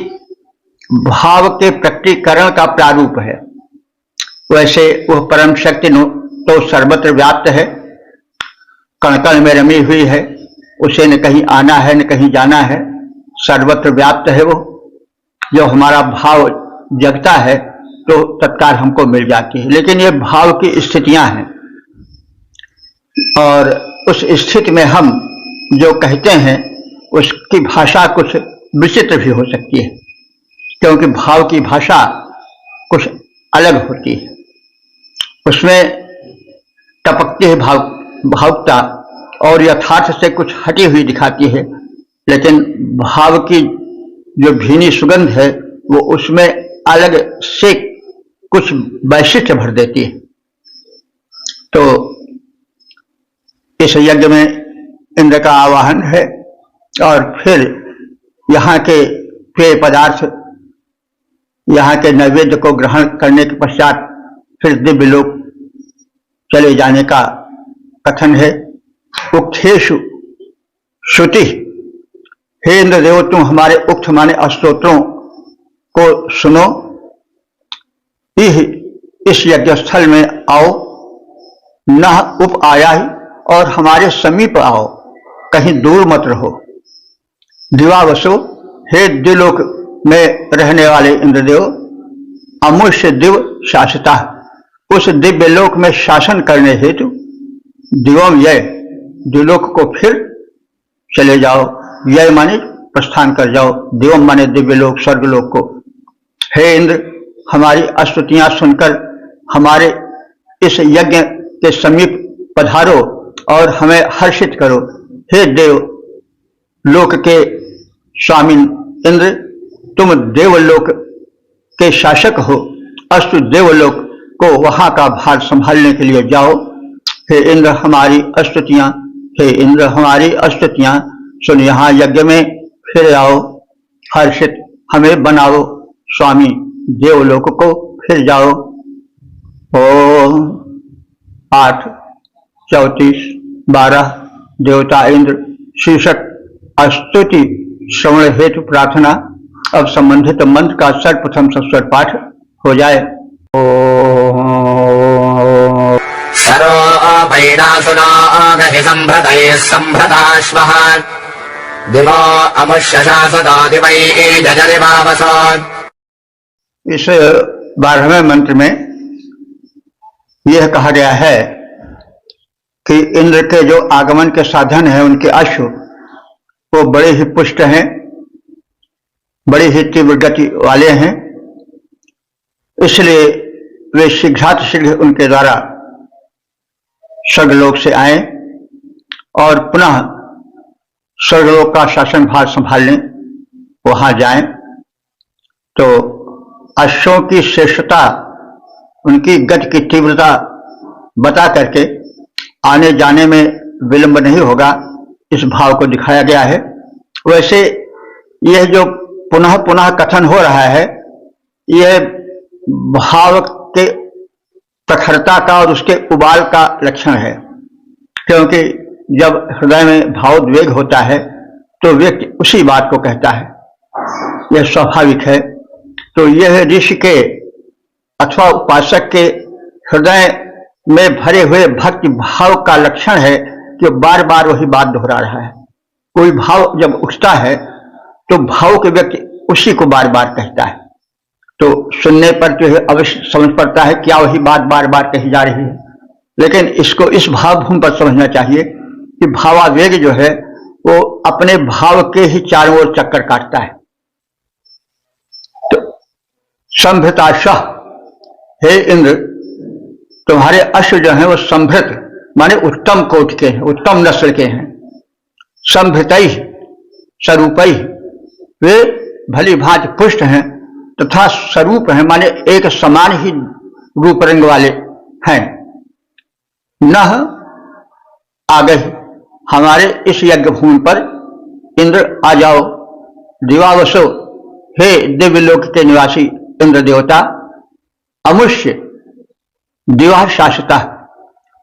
भाव के प्रकटीकरण का प्रारूप है। वैसे वह परम शक्ति तो सर्वत्र व्याप्त है, कण कण में रमी हुई है, उसे न कहीं आना है न कहीं जाना है, सर्वत्र व्याप्त है। वो जो हमारा भाव जगता है तो तत्काल हमको मिल जाती है। लेकिन ये भाव की स्थितियां हैं और उस स्थिति में हम जो कहते हैं उसकी भाषा कुछ विचित्र भी हो सकती है, क्योंकि भाव की भाषा कुछ अलग होती है। उसमें टपकती है भावुकता और यथार्थ से कुछ हटी हुई दिखाती है, लेकिन भाव की जो भीनी सुगंध है वो उसमें अलग से कुछ वैशिष्ट्य भर देती है। तो इस यज्ञ में इंद्र का आवाहन है और फिर यहाँ के पेय पदार्थ, यहाँ के नैवेद्य को ग्रहण करने के पश्चात फिर दिव्य लोक चले जाने का कथन है। उक्थेषु श्रुति, हे इंद्रदेव, तुम हमारे उक्त माने स्तोत्रों को सुनो। इस यज्ञ स्थल में आओ, न उप आया ही, और हमारे समीप आओ, कहीं दूर मत रहो। दिवावसु, हे द्विलोक में रहने वाले इंद्रदेव, अमुष्य दिव शासता, उस दिव्य लोक में शासन करने हेतु दिवम यय, द्विलोक को फिर चले जाओ। यय माने प्रस्थान कर जाओ, दिवम माने दिव्य लोक, स्वर्गलोक को। हे इंद्र, हमारी स्तुतियां सुनकर हमारे इस यज्ञ के समीप पधारो और हमें हर्षित करो। हे देव लोक के स्वामी इंद्र, तुम देवलोक के शासक हो, अस्तु देवलोक को वहां का भार संभालने के लिए जाओ। हे इंद्र हमारी स्तुतियां, हे इंद्र हमारी स्तुतियां सुन, यहाँ यज्ञ में फिर आओ, हर्षित हमें बनाओ स्वामी, देवलोक को फिर जाओ। ओम 8, 34, 12 देवता इंद्र शीर्षक स्तुति श्रवण हेतु प्रार्थना। अब संबंधित मंत्र का सर्वप्रथम सस्वर पाठ हो जाए। सरो वैनासुना गहि संभृतैः संभृताश्वः दिवो अमुष्यशासतो दिवैः जजरिवावसो। इस 12वें मंत्र में यह कहा गया है कि इंद्र के जो आगमन के साधन हैं, उनके अश्व वो बड़े ही पुष्ट हैं, बड़ी ही तीव्र गति वाले हैं, इसलिए वे शीघ्रातिशीघ्र उनके द्वारा स्वर्गलोक से आए और पुनः स्वर्गलोक का शासन भार संभालने वहां जाएं। तो अश्वों की श्रेष्ठता, उनकी गति की तीव्रता बता करके आने जाने में विलंब नहीं होगा, इस भाव को दिखाया गया है। वैसे यह जो पुनः पुनः कथन हो रहा है, यह भाव के प्रखरता का और उसके उबाल का लक्षण है, क्योंकि जब हृदय में भावोद्वेग होता है तो व्यक्ति उसी बात को कहता है, यह स्वाभाविक है। तो यह ऋषि के अथवा उपासक के हृदय में भरे हुए भक्ति भाव का लक्षण है कि बार बार वही बात दोहरा रहा है। कोई भाव जब उठता है तो भाव के व्यक्ति उसी को बार बार कहता है, तो सुनने पर जो है अवश्य समझ पड़ता है क्या वही बात बार बार कही जा रही है। लेकिन इसको इस भावभूमि पर समझना चाहिए कि भावावेग जो है वो अपने भाव के ही चारों ओर चक्कर काटता है। तो संभृताश्वः, हे इंद्र तुम्हारे अश्व जो हैं वो संभृत माने उत्तम कोटि के हैं, उत्तम नस्ल के हैं। संभृतैः स्वरूपैः, वे भली भांति पुष्ट हैं तथा स्वरूप हैं माने एक समान ही रूप रंग वाले हैं। नह आ गए हमारे इस यज्ञ भूमि पर, इंद्र आ जाओ। दिवावसो, हे दिव्य लोक के निवासी इंद्र देवता। अमुष्य दिवा शासता,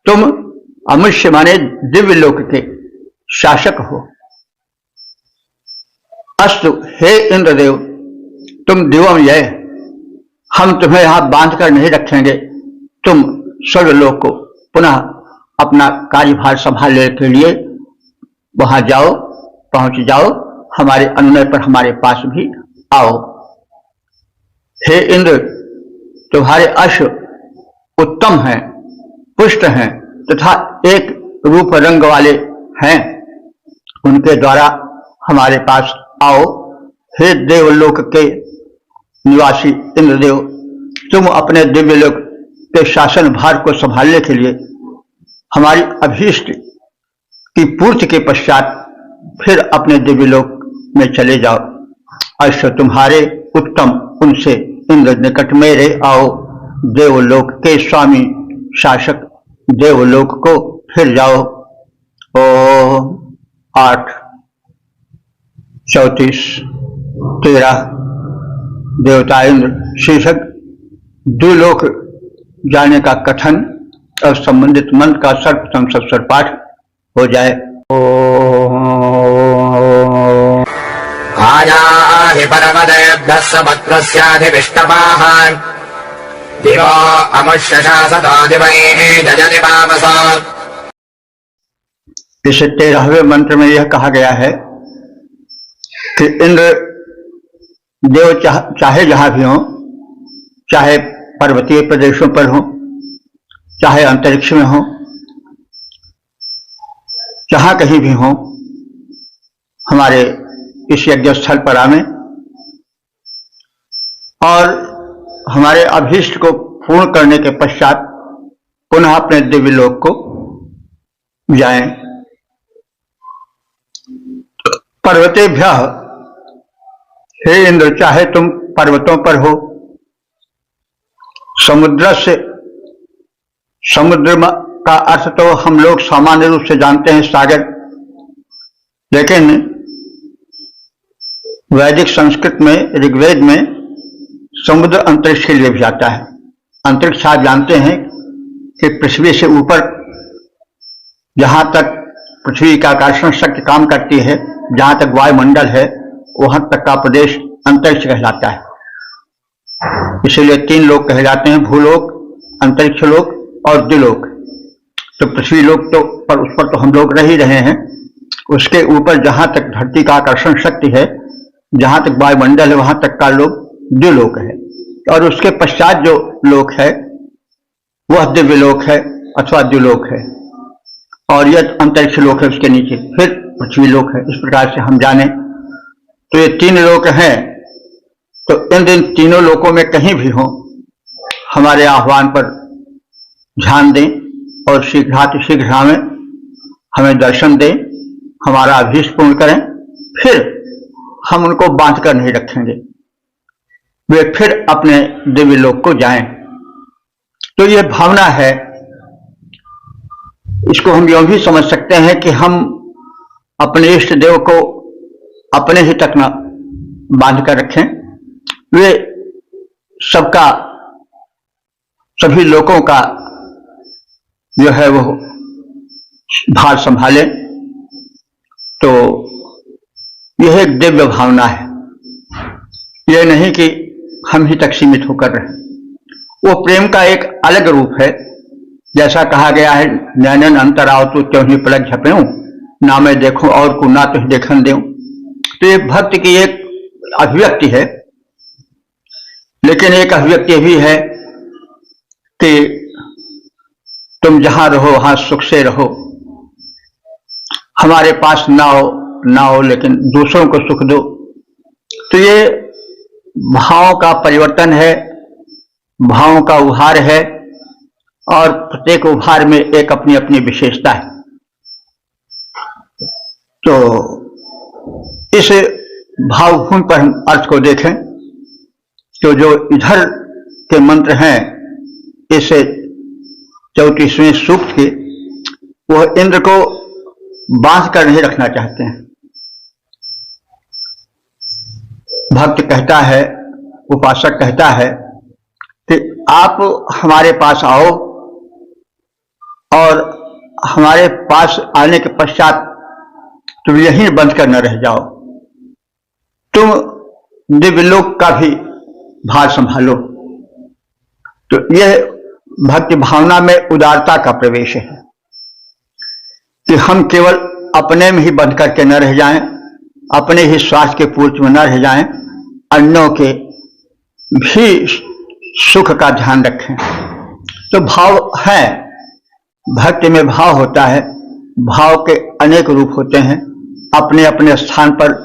तुम अमुष्य माने दिव्य लोक के शासक हो। अस्तु, हे इंद्रदेव तुम दिवम यह, हम तुम्हें यहां बांध कर नहीं रखेंगे, तुम स्वर्गलोक को पुनः अपना कार्यभार संभालने के लिए वहां जाओ, पहुंच जाओ, हमारे अनुनय पर हमारे पास भी आओ। हे इंद्र तुम्हारे अश्व उत्तम हैं, पुष्ट हैं तथा एक रूप रंग वाले हैं, उनके द्वारा हमारे पास आओ। हे देवलोक के निवासी इंद्रदेव, तुम अपने दिव्य लोक के शासन भार को संभालने के लिए हमारी अभीष्ट की पूर्ति के पश्चात फिर अपने दिव्य लोक में चले जाओ। अश्व तुम्हारे उत्तम, उनसे इंद्र निकट मेरे आओ। देवलोक के स्वामी शासक, देवलोक को फिर जाओ। ओम 8, 34, 13 देवता इंद्र शीर्षक द्विलोक जाने का कथन और संबंधित मंत्र का सर्वप्रथम सस्वर पाठ हो जाए। आयाहि परमदेभ्यः सपत्रस्याधिविष्टपाः दिवो अमुष्यशासतो दिवैः जजति पावसो। इस 13वें मंत्र में यह कहा गया है कि इंद्र देव चाहे जहां भी हो, चाहे पर्वतीय प्रदेशों पर हो, चाहे अंतरिक्ष में हो, जहां कहीं भी हो, हमारे इस यज्ञ स्थल पर आवें और हमारे अभीष्ट को पूर्ण करने के पश्चात पुनः अपने दिव्य लोक को जाएं। पर्वतेभ्यः, हे इंद्र, चाहे तुम पर्वतों पर हो, समुद्र से, समुद्र का अर्थ तो हम लोग सामान्य रूप से जानते हैं सागर, लेकिन वैदिक संस्कृत में, ऋग्वेद में समुद्र अंतरिक्ष के लिए भी आता है। अंतरिक्ष आप जानते हैं कि पृथ्वी से ऊपर जहां तक पृथ्वी का आकर्षण शक्ति काम करती है, जहां तक वायुमंडल है, वहां तक का प्रदेश अंतरिक्ष कहलाता है। इसीलिए 3 लोक कहे जाते हैं, भूलोक, अंतरिक्ष लोक और द्युलोक। तो पृथ्वी लोक तो उस पर तो हम लोग रह ही रहे हैं, उसके ऊपर जहां तक धरती का आकर्षण शक्ति है, जहां तक वायुमंडल है, वहां तक का लोक द्युलोक है। और उसके पश्चात जो लोक है वह दिव्य लोक है अथवा द्युलोक है, और यह अंतरिक्ष लोक है, उसके नीचे फिर पृथ्वी लोक है। इस प्रकार से हम जाने तो ये 3 लोक हैं। तो इन तीनों लोकों में कहीं भी हो, हमारे आह्वान पर ध्यान दें और शीघ्र हमें दर्शन दें, हमारा अभीष्ट पूर्ण करें। फिर हम उनको बांध कर नहीं रखेंगे, वे फिर अपने दिव्य लोक को जाएं। तो यह भावना है, इसको हम यूं भी समझ सकते हैं कि हम अपने इष्ट देव को अपने ही तक न बांध कर रखें, वे सबका, सभी लोगों का जो है वो भार संभाले। तो यह एक दिव्य भावना है, यह नहीं कि हम ही तक सीमित होकर रहे। वो प्रेम का एक अलग रूप है, जैसा कहा गया है, नैनन अंतर आओ तो त्यों ही पलक झपेऊं, ना मैं देखूं और को ना तुझ देखन देऊं। तो ये भक्त की एक अभिव्यक्ति है, लेकिन एक अभिव्यक्ति भी है कि तुम जहां रहो वहां सुख से रहो, हमारे पास ना हो लेकिन दूसरों को सुख दो। तो ये भावों का परिवर्तन है, भावों का उभार है, और प्रत्येक उभार में एक अपनी अपनी विशेषता है। तो इस भावपूर्ण पर हम अर्थ को देखें तो जो इधर के मंत्र हैं इस 34वें सूक्त के, वह इंद्र को बांध कर नहीं रखना चाहते हैं। भक्त कहता है, उपासक कहता है कि आप हमारे पास आओ और हमारे पास आने के पश्चात तुम यहीं बंद कर न रह जाओ, तुम दिव्यलोक का भी भार संभालो। तो यह भक्ति भावना में उदारता का प्रवेश है कि हम केवल अपने में ही बंद करके न रह जाएं, अपने ही स्वास्थ्य के पूर्ति में न रह जाएं, अन्यों के भी सुख का ध्यान रखें। तो भाव है, भक्ति में भाव होता है, भाव के अनेक रूप होते हैं, अपने अपने स्थान पर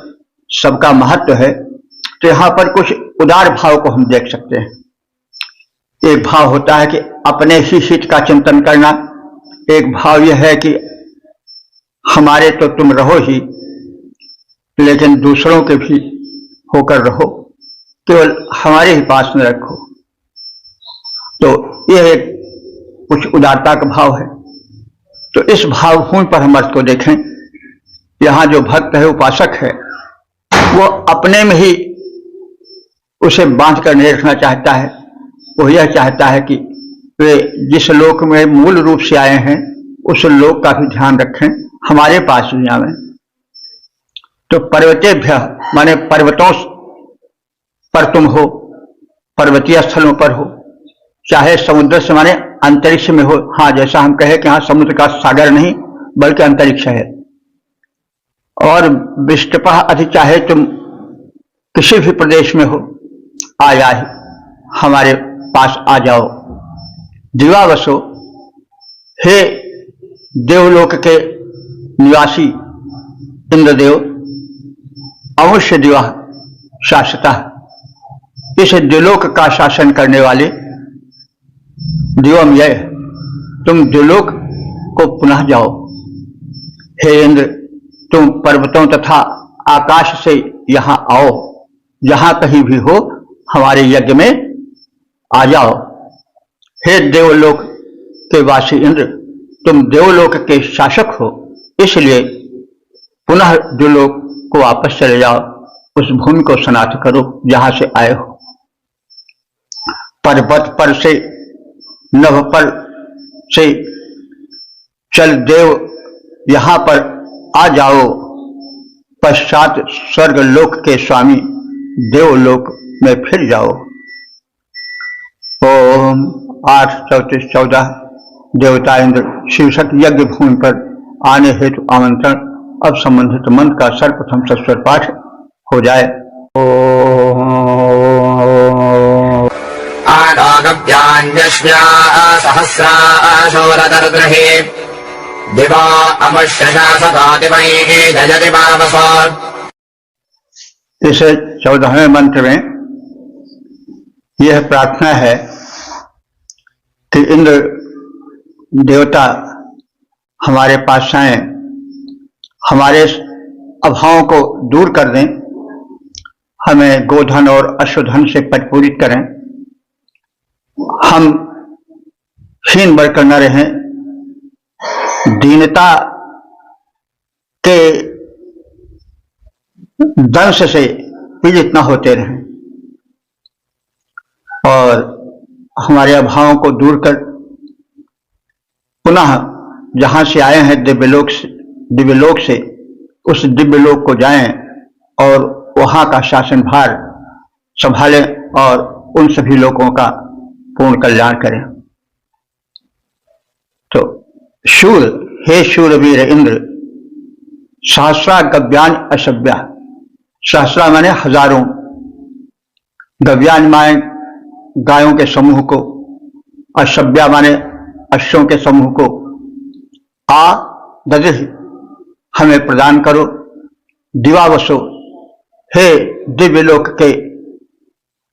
सबका महत्व है। तो यहां पर कुछ उदार भाव को हम देख सकते हैं। एक भाव होता है कि अपने ही हित का चिंतन करना, एक भाव यह है कि हमारे तो तुम रहो ही, लेकिन दूसरों के भी होकर रहो, केवल हमारे ही पास में रखो। तो यह एक कुछ उदारता का भाव है। तो इस भावपूर्ण पर हम अर्थ को देखें। यहां जो भक्त है, उपासक है, वो अपने में ही उसे बांध कर नहीं रखना चाहता है। वो यह चाहता है कि वे जिस लोक में मूल रूप से आए हैं उस लोक का भी ध्यान रखें, हमारे पास भी आवे। तो पर्वतेभ्य माने पर्वतों पर तुम हो, पर्वतीय स्थलों पर हो, चाहे समुद्र से माने अंतरिक्ष में हो। हाँ, जैसा हम कहे कि हाँ समुद्र का सागर नहीं बल्कि अंतरिक्ष है। और विष्टपः अधि, चाहे तुम किसी भी प्रदेश में हो, आया ही हमारे पास आ जाओ। दिवावसो, हे देवलोक के निवासी इंद्रदेव, अवश्य दिवा शाश्वता, इस द्युलोक का शासन करने वाले दिवमय, तुम द्युलोक को पुनः जाओ। हे इंद्र, तुम पर्वतों तथा आकाश से यहाँ आओ, जहां कहीं भी हो हमारे यज्ञ में आ जाओ। हे देवलोक के वासी इंद्र, तुम देवलोक के शासक हो, इसलिए पुनः द्युलोक को वापस चले जाओ, उस भूमि को सनाथ करो जहां से आए हो। पर्वत पर से, नभ पर से चल देव यहां पर आ जाओ, पश्चात स्वर्ग लोक के स्वामी देवलोक में फिर जाओ। ओम 8:34-14 देवता इंद्र शीर्षक यज्ञ भूमि पर आने हेतु आमंत्रण। अब संबंधित मंत्र का सर्वप्रथम सस्वर पाठ हो जाए। आलोकव्यान्यश्म्या सहस्राशोरतर्द्रहे दिवा अमुष्यशासतादिमये जयति पावसा। इस 14वें मंत्र में यह प्रार्थना है कि इंद्र देवता हमारे पास आए, हमारे अभावों को दूर कर दें, हमें गोधन और अश्वधन से परिपूरित करें, हम हीन बढ़कर न रहें, दीनता के दंश से पीड़ित न होते रहें और हमारे अभावों को दूर कर पुनः जहां से आए हैं दिव्यलोक से उस दिव्यलोक को जाएं और वहां का शासन भार संभालें और उन सभी लोगों का पूर्ण कल्याण करें। तो शूर, हे शूरवीर इंद्र, सहस्रा गव्यान अशव्या, सहस्रा माने हजारों, गव्यान माने गायों के समूह को, अशव्या माने अश्वों के समूह को, आ दधिः हमें प्रदान करो। दिवावसो, हे दिव्यलोक के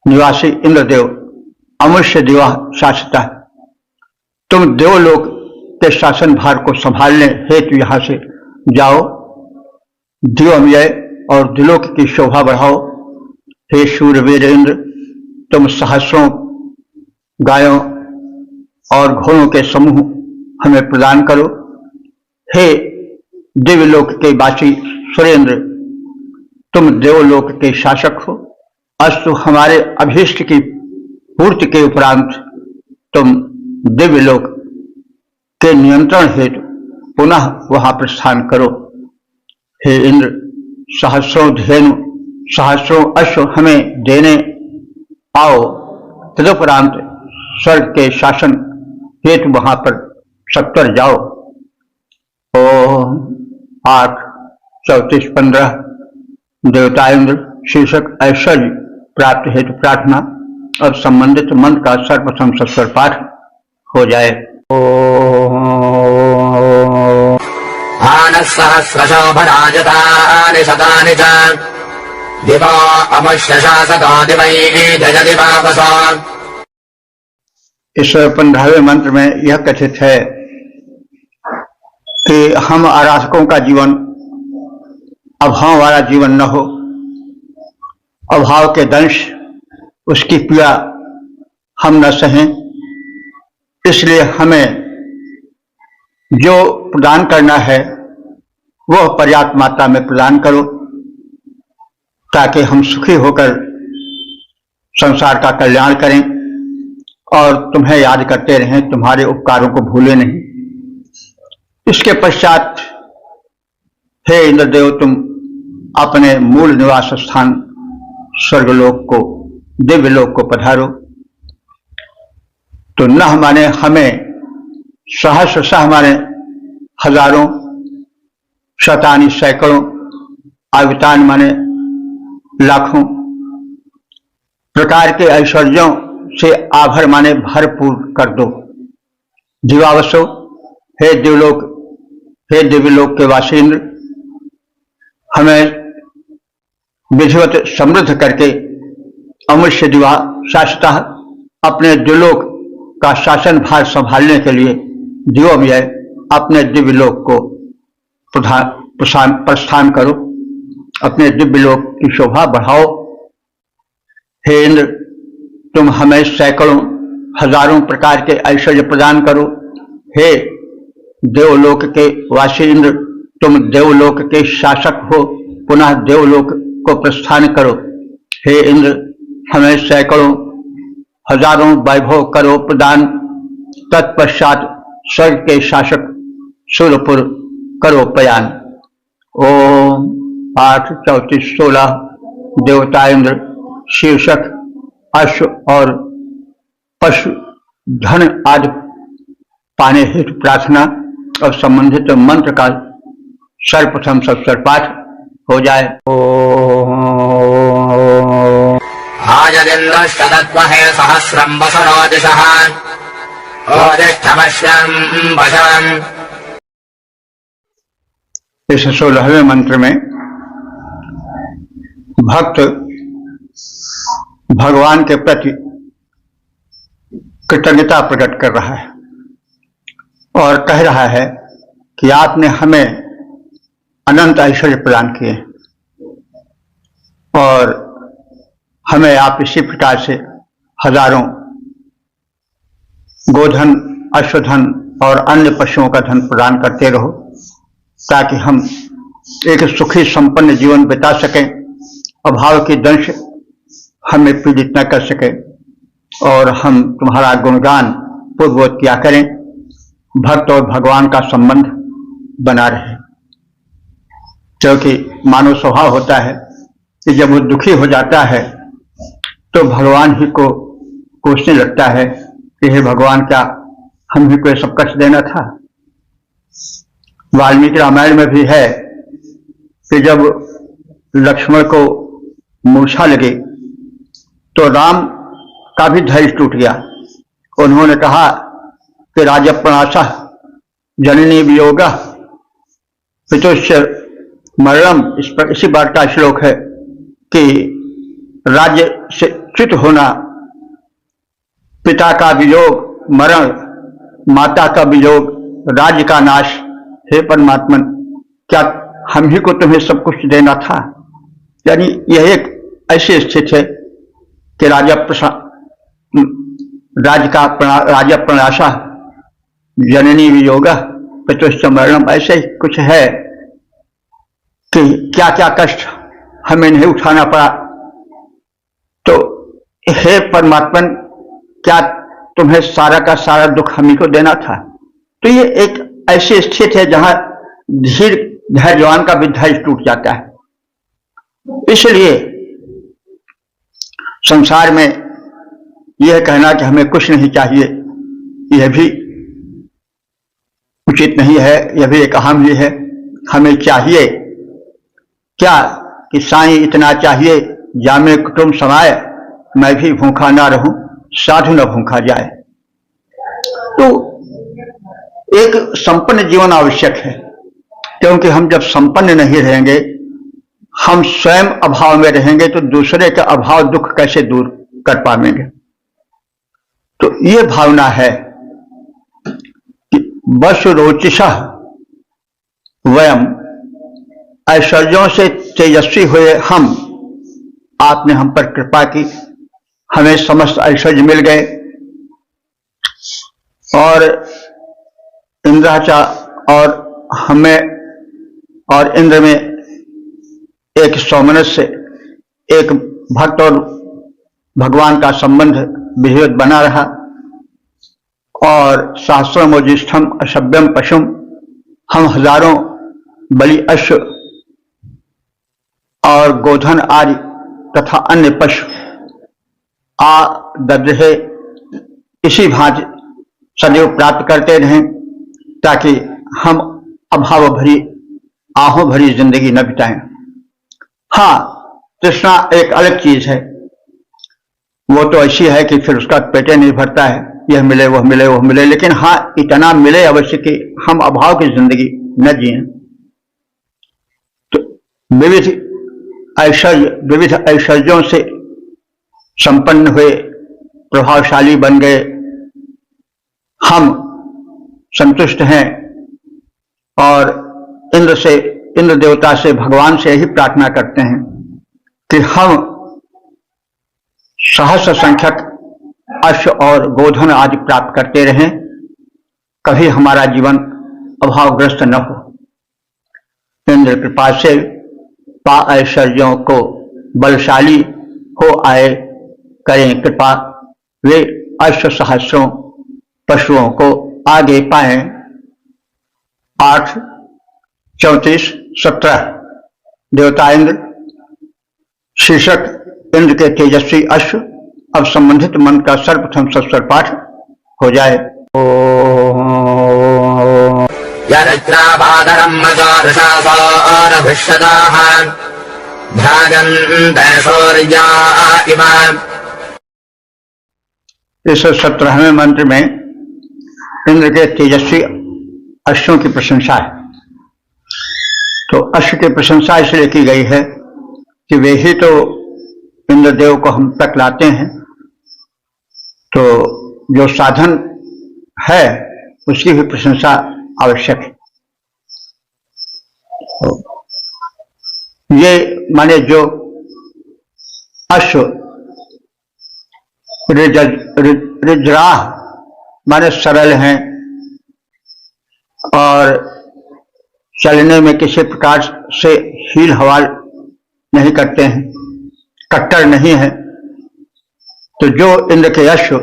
निवासी इंद्रदेव, अमुष्य दिवा शासता, तुम देवलोक के शासन भार को संभालने हेतु यहां से जाओ, दिवमय और दिलोक की शोभा बढ़ाओ। हे शूरवीर इंद्र, तुम सहस्रों गायों और घोड़ों के समूह हमें प्रदान करो। हे दिव्यलोक के वासी सुरेंद्र, तुम देवलोक के शासक हो, अस्तु हमारे अभीष्ट की पूर्ति के उपरांत तुम दिव्यलोक के नियंत्रण हेतु पुनः वहां प्रस्थान करो। हे इंद्र, सहस्रों धेनु सहस्रों अश्व हमें देने आओ, तदुपरांत स्वर्ग के शासन हेतु वहां पर सत्वर जाओ। ओम 8:34-15 देवता इंद्र शीर्षक ऐश्वर्य प्राप्त हेतु प्रार्थना। और संबंधित मंत्र का सर्वप्रथम सस्वर पाठ हो जाए। सहस्रशोभराजतानि शतानि च दिवा अमुष्यशासतादिमये जयति पावसा। इस 15वें मंत्र में यह कथित है कि हम आराधकों का जीवन अभाव वाला जीवन न हो, अभाव के दंश उसकी पीड़ा हम न सहें, इसलिए हमें जो प्रदान करना है वह पर्याप्त मात्रा में प्रदान करो, ताकि हम सुखी होकर संसार का कल्याण करें और तुम्हें याद करते रहें, तुम्हारे उपकारों को भूले नहीं। इसके पश्चात हे इंद्रदेव, तुम अपने मूल निवास स्थान स्वर्गलोक को, दिव्यलोक को पधारो। तो नह माने हमें, सहस्रशः माने हजारों, शतानी सैकड़ों, आवितान माने लाखों प्रकार के ऐश्वर्यों से आभर माने भरपूर कर दो। दिवावसो, हे देवलोक, हे दिव्यलोक के वासींद्र, हमें विधिवत समृद्ध करके अमृष्य दिवा शाश्वता अपने द्विलोक का शासन भार संभालने के लिए दिवोव्यय अपने दिव्यलोक को प्रस्थान करो, अपने दिव्यलोक की शोभा बढ़ाओ। हे इंद्र, तुम हमें सैकड़ों हजारों प्रकार के ऐश्वर्य प्रदान करो। हे देवलोक के वासी इंद्र, तुम देवलोक के शासक हो, पुनः देवलोक को प्रस्थान करो। हे इंद्र, हमें सैकड़ों हजारों वैभव करो प्रदान। तत्पश्चात स्वर्ग के शासक सूर्यपुर करो प्रयाण। ओम 8, 34, 16 देवता इंद्र, शीर्षक, अश्व और पशु धन आदि पाने हेतु प्रार्थना और संबंधित मंत्र का सर्वप्रथम सत्सर पाठ हो जाए। आजदिन्द्रस्तदत्महे सहस्रं वसनो दिशः ओदिष्ठमश्यं वशम्। इस 16वें मंत्र में भक्त भगवान के प्रति कृतज्ञता प्रकट कर रहा है और कह रहा है कि आपने हमें अनंत ऐश्वर्य प्रदान किए और हमें आप इसी प्रकार से हजारों गोधन, अश्वधन और अन्य पशुओं का धन प्रदान करते रहो, ताकि हम एक सुखी संपन्न जीवन बिता सकें, अभाव की दंश हमें पीड़ित न कर सके और हम तुम्हारा गुणगान पूर्ववत किया करें, भक्त और भगवान का संबंध बना रहे। क्योंकि मानव स्वभाव होता है कि जब वो दुखी हो जाता है तो भगवान ही को कोसने लगता है कि हे भगवान, क्या हम ही को सब कष्ट देना था। वाल्मीकि रामायण में भी है कि जब लक्ष्मण को मूर्छा लगी तो राम का भी धैर्य टूट गया। उन्होंने कहा कि राजप्रणाशः जननी वियोगः पितुश्च मरणम। इसी बात का श्लोक है कि राज्य से च्युत होना, पिता का वियोग मरण, माता का वियोग राज्य का नाश। हे परमात्मन, क्या हम ही को तुम्हें सब कुछ देना था। यानी यह एक ऐसी स्थिति है कि राजा प्रणाशा जननी वियोगः पितुश्च मरणम, ऐसे ही कुछ है कि क्या क्या कष्ट हमें नहीं उठाना पड़ा। तो हे परमात्मन, क्या तुम्हें सारा का सारा दुख हम ही को देना था। तो ये एक ऐसी स्थिति है जहां धैर्यवान का भी धैर्य टूट जाता है। इसलिए संसार में यह कहना कि हमें कुछ नहीं चाहिए, यह भी उचित नहीं है, यह भी एक अहम ही है। हमें चाहिए क्या कि साईं इतना चाहिए, जामे कुटुंब समाए, मैं भी भूखा ना रहूं, साधु न भूखा जाए। तो एक संपन्न जीवन आवश्यक है, क्योंकि हम जब संपन्न नहीं रहेंगे, हम स्वयं अभाव में रहेंगे तो दूसरे का अभाव दुख कैसे दूर कर पाएंगे। तो ये भावना है कि बस रोचिषः वयम, ऐश्वर्यों से तेजस्वी हुए हम, आपने हम पर कृपा की, हमें समस्त ऐश्वर्य मिल गए और इंद्राचा और हमें और इंद्र में एक सौमनस्य, एक भक्त और भगवान का संबंध विधिवत बना रहा। और सहस्रमोजिष्ठम असभ्यम पशुम, हम हजारों बलि अश्व और गोधन आदि तथा अन्य पशु दद्रहे इसी भांति सदैव प्राप्त करते रहें, ताकि हम अभाव भरी आहों भरी जिंदगी न बिताएं। हाँ, तृष्णा एक अलग चीज है वो तो ऐसी है कि फिर उसका पेटे नहीं भरता है, यह मिले वह मिले वह मिले, लेकिन हाँ इतना मिले अवश्य कि हम अभाव की जिंदगी न जिए। तो विविध ऐश्वर्यों से संपन्न हुए, प्रभावशाली बन गए, हम संतुष्ट हैं और इंद्र देवता से, भगवान से यही प्रार्थना करते हैं कि हम सहस्र संख्यक अश्व और गोधन आदि प्राप्त करते रहें, कभी हमारा जीवन अभावग्रस्त न हो। इंद्र कृपा से पा ऐश्वर्यों को बलशाली हो आए, करें कृपा वे अश्व सहस्रों पशुओं को आगे पाएं। 8, 34, 17 देवता इंद्र। शीर्षक इंद्र के तेजस्वी अश्व। अब संबंधित मंत्र का सर्वप्रथम सस्वर पाठ हो जाए। यरुद्रापादरम् मजारशासारभिष्यदाः ध्यायन्ते सूर्या इव। इस 17वें मंत्र में इंद्र के तेजस्वी अश्वों की प्रशंसा है। तो अश्व की प्रशंसा इसलिए की गई है कि वे ही तो इंद्रदेव को हम तक लाते हैं, तो जो साधन है उसकी भी प्रशंसा आवश्यक है। ये माने जो अश्व रिजराह माने सरल हैं और चलने में किसी प्रकार से हील हवाल नहीं करते हैं, कट्टर नहीं है। तो जो इंद्र के अश्व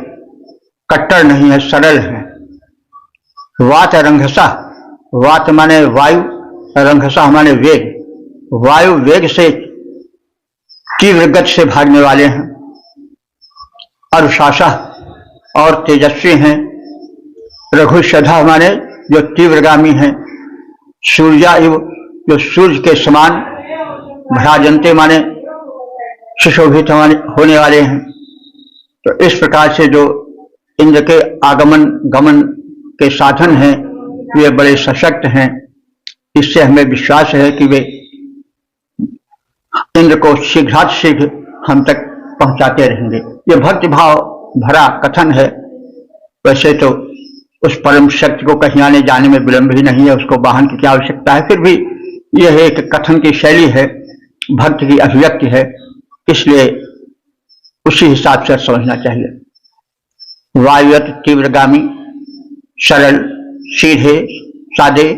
कट्टर नहीं है, सरल है। वात रंघसा, वात माने वायु, रंघसा माने वेग, वायु वेग से तीव्र गति से भागने वाले हैं। अनुशासा और तेजस्वी हैं। रघुशधा माने जो तीव्रगामी हैं। सूर्या इव जो सूर्य के समान। भ्राजंते माने सुशोभित होने वाले हैं। तो इस प्रकार से जो इंद्र के आगमन गमन के साधन हैं वे बड़े सशक्त हैं। इससे हमें विश्वास है कि वे इंद्र को शीघ्रातिशीघ्र हम तक पहुंचाते रहेंगे। ये भक्ति भाव भरा कथन है। वैसे तो उस परम शक्ति को कहीं आने जाने में विलंब ही नहीं है, उसको वाहन की क्या आवश्यकता है। फिर भी यह एक कथन की शैली है, भक्ति की अभिव्यक्ति है, इसलिए उसी हिसाब से समझना चाहिए। वायुवत तीव्रगामी, सरल, सीधे सादे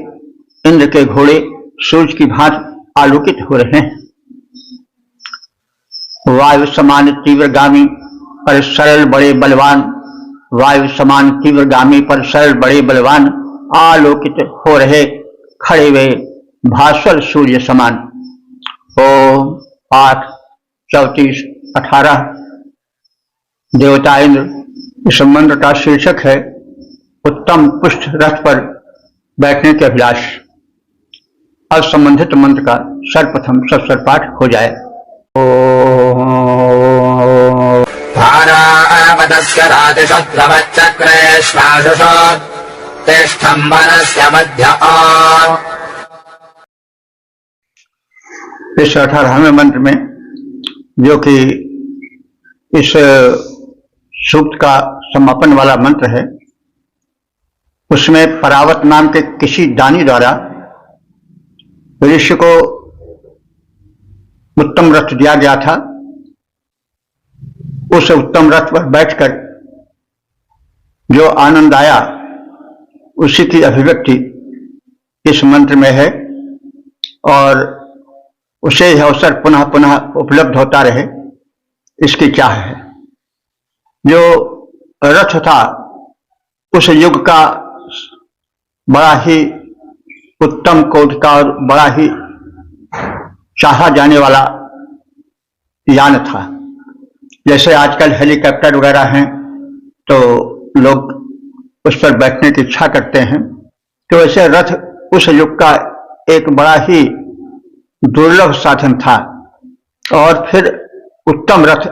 इंद्र के घोड़े सूर्य की भांति आलोकित हो रहे हैं। वायु समान तीव्रगामी पर सरल बड़े बलवान, वायु समान तीव्रगामी पर सरल बड़े बलवान आलोकित हो रहे खड़े हुए भास्वर सूर्य समान। ओम 8, 34, 18 देवता इंद्र। इस मंत्र का शीर्षक है उत्तम पुष्ट रथ पर बैठने के अभिलाष। अब संबंधित मंत्र का सर्वप्रथम सस्वर पाठ हो जाए। भारावतस्य राजशत्रवच्चक्रे श्वासशोत् तिष्ठम्बरस्य मध्य। इस 18वें मंत्र में, जो कि इस सूक्त का समापन वाला मंत्र है, उसमें परावत नाम के किसी दानी द्वारा ऋषि को उत्तम रथ दिया गया था। उस उत्तम रथ पर बैठकर जो आनंद आया उसी की अभिव्यक्ति इस मंत्र में है और उसे यह अवसर पुनः पुनः उपलब्ध होता रहे, इसकी चाह है। जो रथ था उस युग का बड़ा ही उत्तम कोटि का और बड़ा ही चाहा जाने वाला यान था। जैसे आजकल हेलीकॉप्टर वगैरह हैं तो लोग उस पर बैठने की इच्छा करते हैं, तो वैसे रथ उस युग का एक बड़ा ही दुर्लभ साधन था। और फिर उत्तम रथ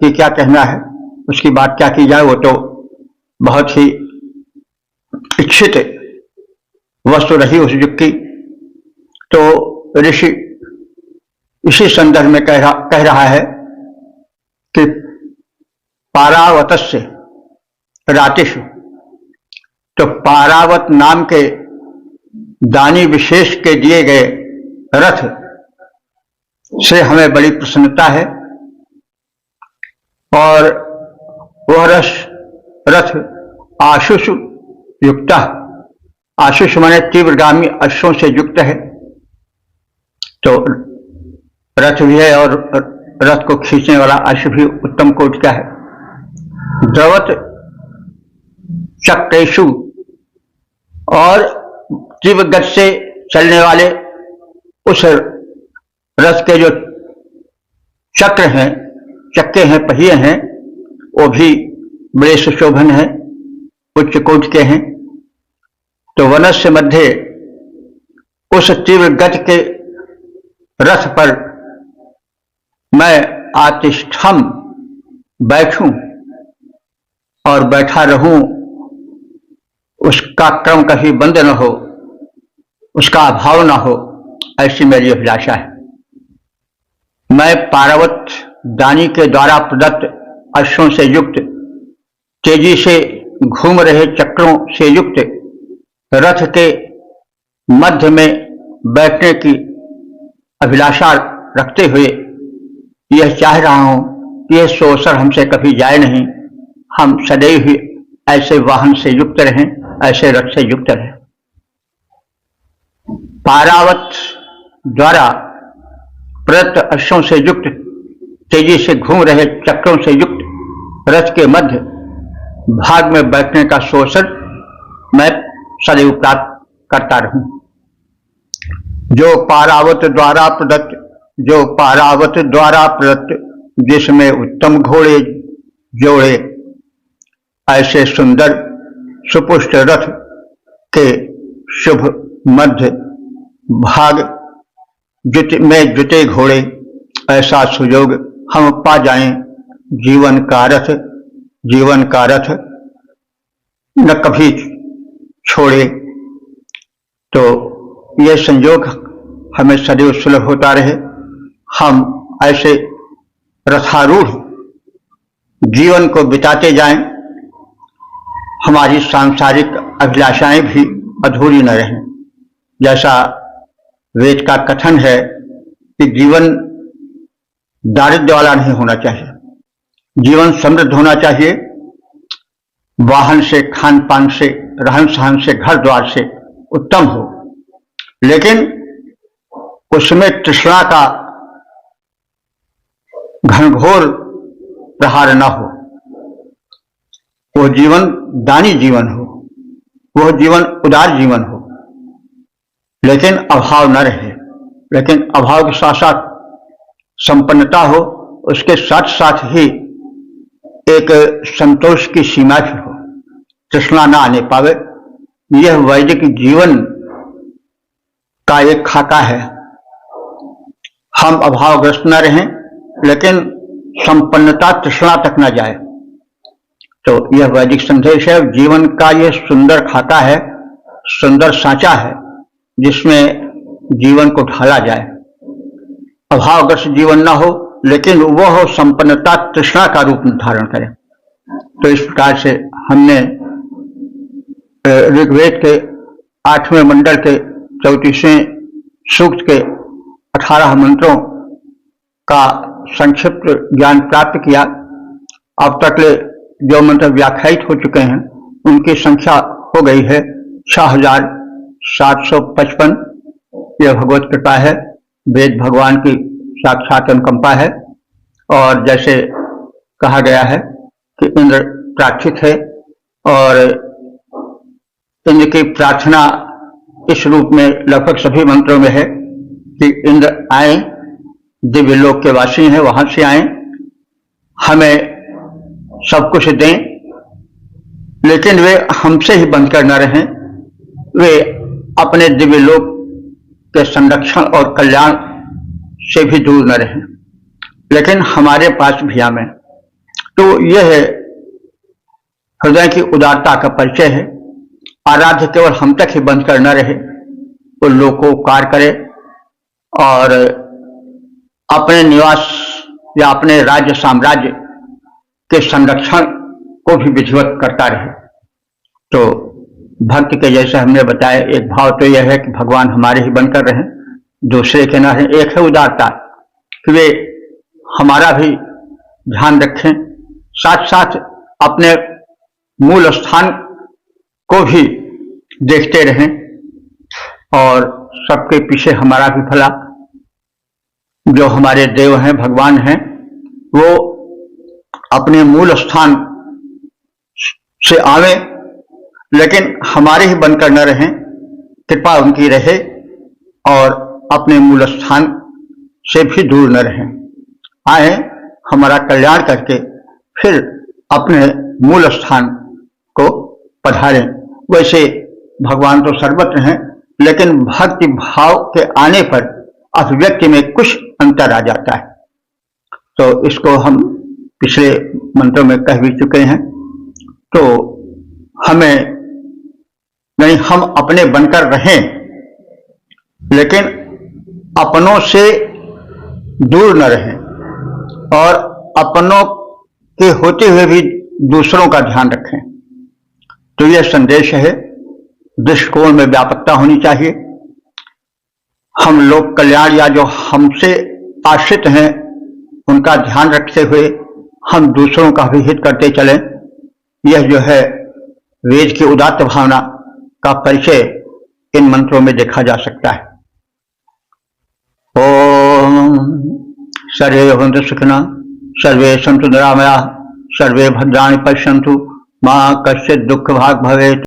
कि क्या कहना है, उसकी बात क्या की जाए। वो तो बहुत ही इच्छित वस्तु रही उस युग की। तो ऋषि इसी संदर्भ में कह रहा है कि पारावतस्य रातिषु, तो पारावत नाम के दानी विशेष के दिए गए रथ से हमें बड़ी प्रसन्नता है। और वह रथ आशुषु युक्त, आशुष माने तीव्रगामी अश्वों से युक्त है। तो रथ भी है और रथ को खींचने वाला अश्व भी उत्तम कोटि का है। द्रवत चक्रेषु, और तीव्र गति से चलने वाले उस रथ के जो चक्र हैं, चक्के हैं, पहिए हैं, वो भी बड़े सुशोभन हैं, उच्च कोटि के हैं। तो वनस्य मध्य उस तीव्र गति के रथ पर मैं आतिष्ठम बैठूं और बैठा रहूं, उसका क्रम कभी बंद न हो, उसका अभाव न हो, ऐसी मेरी अभिलाषा है। मैं पारावत दानी के द्वारा प्रदत्त अश्वों से युक्त, तेजी से घूम रहे चक्रों से युक्त रथ के मध्य में बैठने की अभिलाषा रखते हुए यह चाह रहा हूं कि यह अवसर हमसे कभी जाए नहीं। हम सदैव ही ऐसे वाहन से युक्त रहें, ऐसे रथ से युक्त रहें। पारावत द्वारा प्रदत्त अश्वों से युक्त, तेजी से घूम रहे चक्रों से युक्त रथ के मध्य भाग में बैठने का अवसर मैं सदैव प्राप्त करता रहूं। जो पारावत द्वारा प्रदत्त, जिसमें उत्तम घोड़े जोड़े, ऐसे सुंदर सुपुष्ट रथ के शुभ मध्य भाग में जुटे घोड़े, ऐसा सुयोग हम पा जाएं। जीवन का रथ न कभी छोड़े। तो यह संयोग हमें सदैव सुलभ होता रहे। हम ऐसे रथारूढ़ जीवन को बिताते जाएं, हमारी सांसारिक अभिलाषाएं भी अधूरी न रहें। जैसा वेद का कथन है कि जीवन दारिद्र्य वाला नहीं होना चाहिए, जीवन समृद्ध होना चाहिए। वाहन से, खान पान से, रहन सहन से, घर द्वार से उत्तम हो, लेकिन उसमें तृष्णा का घनघोर प्रहार न हो। वो जीवन दानी जीवन हो, वह जीवन उदार जीवन हो, लेकिन अभाव न रहे। लेकिन अभाव के साथ साथ संपन्नता हो, उसके साथ साथ ही एक संतोष की सीमा भी हो, तृष्णा न आने पावे। यह वैदिक जीवन का एक खाका है। हम अभावग्रस्त न रहें, लेकिन संपन्नता तृष्णा तक न जाए। तो यह वैदिक संदेश है। जीवन का यह सुंदर खाका है, सुंदर सांचा है, जिसमें जीवन को ढाला जाए। अभावग्रस्त जीवन न हो, लेकिन वह संपन्नता तृष्णा का रूप धारण करे। तो इस प्रकार से हमने ऋग्वेद के 8वें मंडल के 34वें सूक्त के 18 मंत्रों का संक्षिप्त ज्ञान प्राप्त किया। अब तक जो मंत्र व्याख्यायित हो चुके हैं उनकी संख्या हो गई है 6755। यह भगवत कृपा है, वेद भगवान की साक्षात अनुकंपा है। और जैसे कहा गया है कि इंद्र प्रार्थित है, और इंद्र की प्रार्थना इस रूप में लगभग सभी मंत्रों में है कि इंद्र आए, दिव्य लोक के वासी हैं, वहां से आए, हमें सब कुछ दें, लेकिन वे हमसे ही बंध कर न रहें, वे अपने दिव्य लोक के संरक्षण और कल्याण से भी दूर न रहें, लेकिन हमारे पास भी आवें। तो यह हृदय की उदारता का परिचय है। आराध्य केवल हम तक ही बंद कर न रहे, वो लोकोपकार करे और अपने निवास या अपने राज्य साम्राज्य के संरक्षण को भी विधिवत करता रहे। तो भक्त के जैसे हमने बताया, एक भाव तो यह है कि भगवान हमारे ही बनकर रहे, दूसरे के न रहे। एक है उदारता कि वे हमारा भी ध्यान रखें, साथ साथ अपने मूल स्थान को भी देखते रहें और सबके पीछे हमारा भी भला। जो हमारे देव हैं, भगवान हैं, वो अपने मूल स्थान से आवे लेकिन हमारे ही बनकर न रहें, कृपा उनकी रहे और अपने मूल स्थान से भी दूर न रहें। आए हमारा कल्याण करके फिर अपने मूल स्थान को पधारें। वैसे भगवान तो सर्वत्र हैं, लेकिन भक्ति भाव के आने पर अभिव्यक्ति में कुछ अंतर आ जाता है। तो इसको हम पिछले मंत्रों में कह भी चुके हैं। तो हमें नहीं, हम अपने बनकर रहें लेकिन अपनों से दूर न रहें और अपनों के होते हुए भी दूसरों का ध्यान रखें। तो यह संदेश है, दृष्टिकोण में व्यापकता होनी चाहिए। हम लोग कल्याण या जो हमसे आश्रित हैं उनका ध्यान रखते हुए हम दूसरों का भी हित करते चलें। यह जो है वेद की उदात्त भावना का परिचय इन मंत्रों में देखा जा सकता है। ओम सर्वे भवन्तु सुखिनः, सर्वे सन्तु निरामयाः, सर्वे भद्राणि पश्यन्तु, मा कश्चित् दुःखभाग् भवेत्।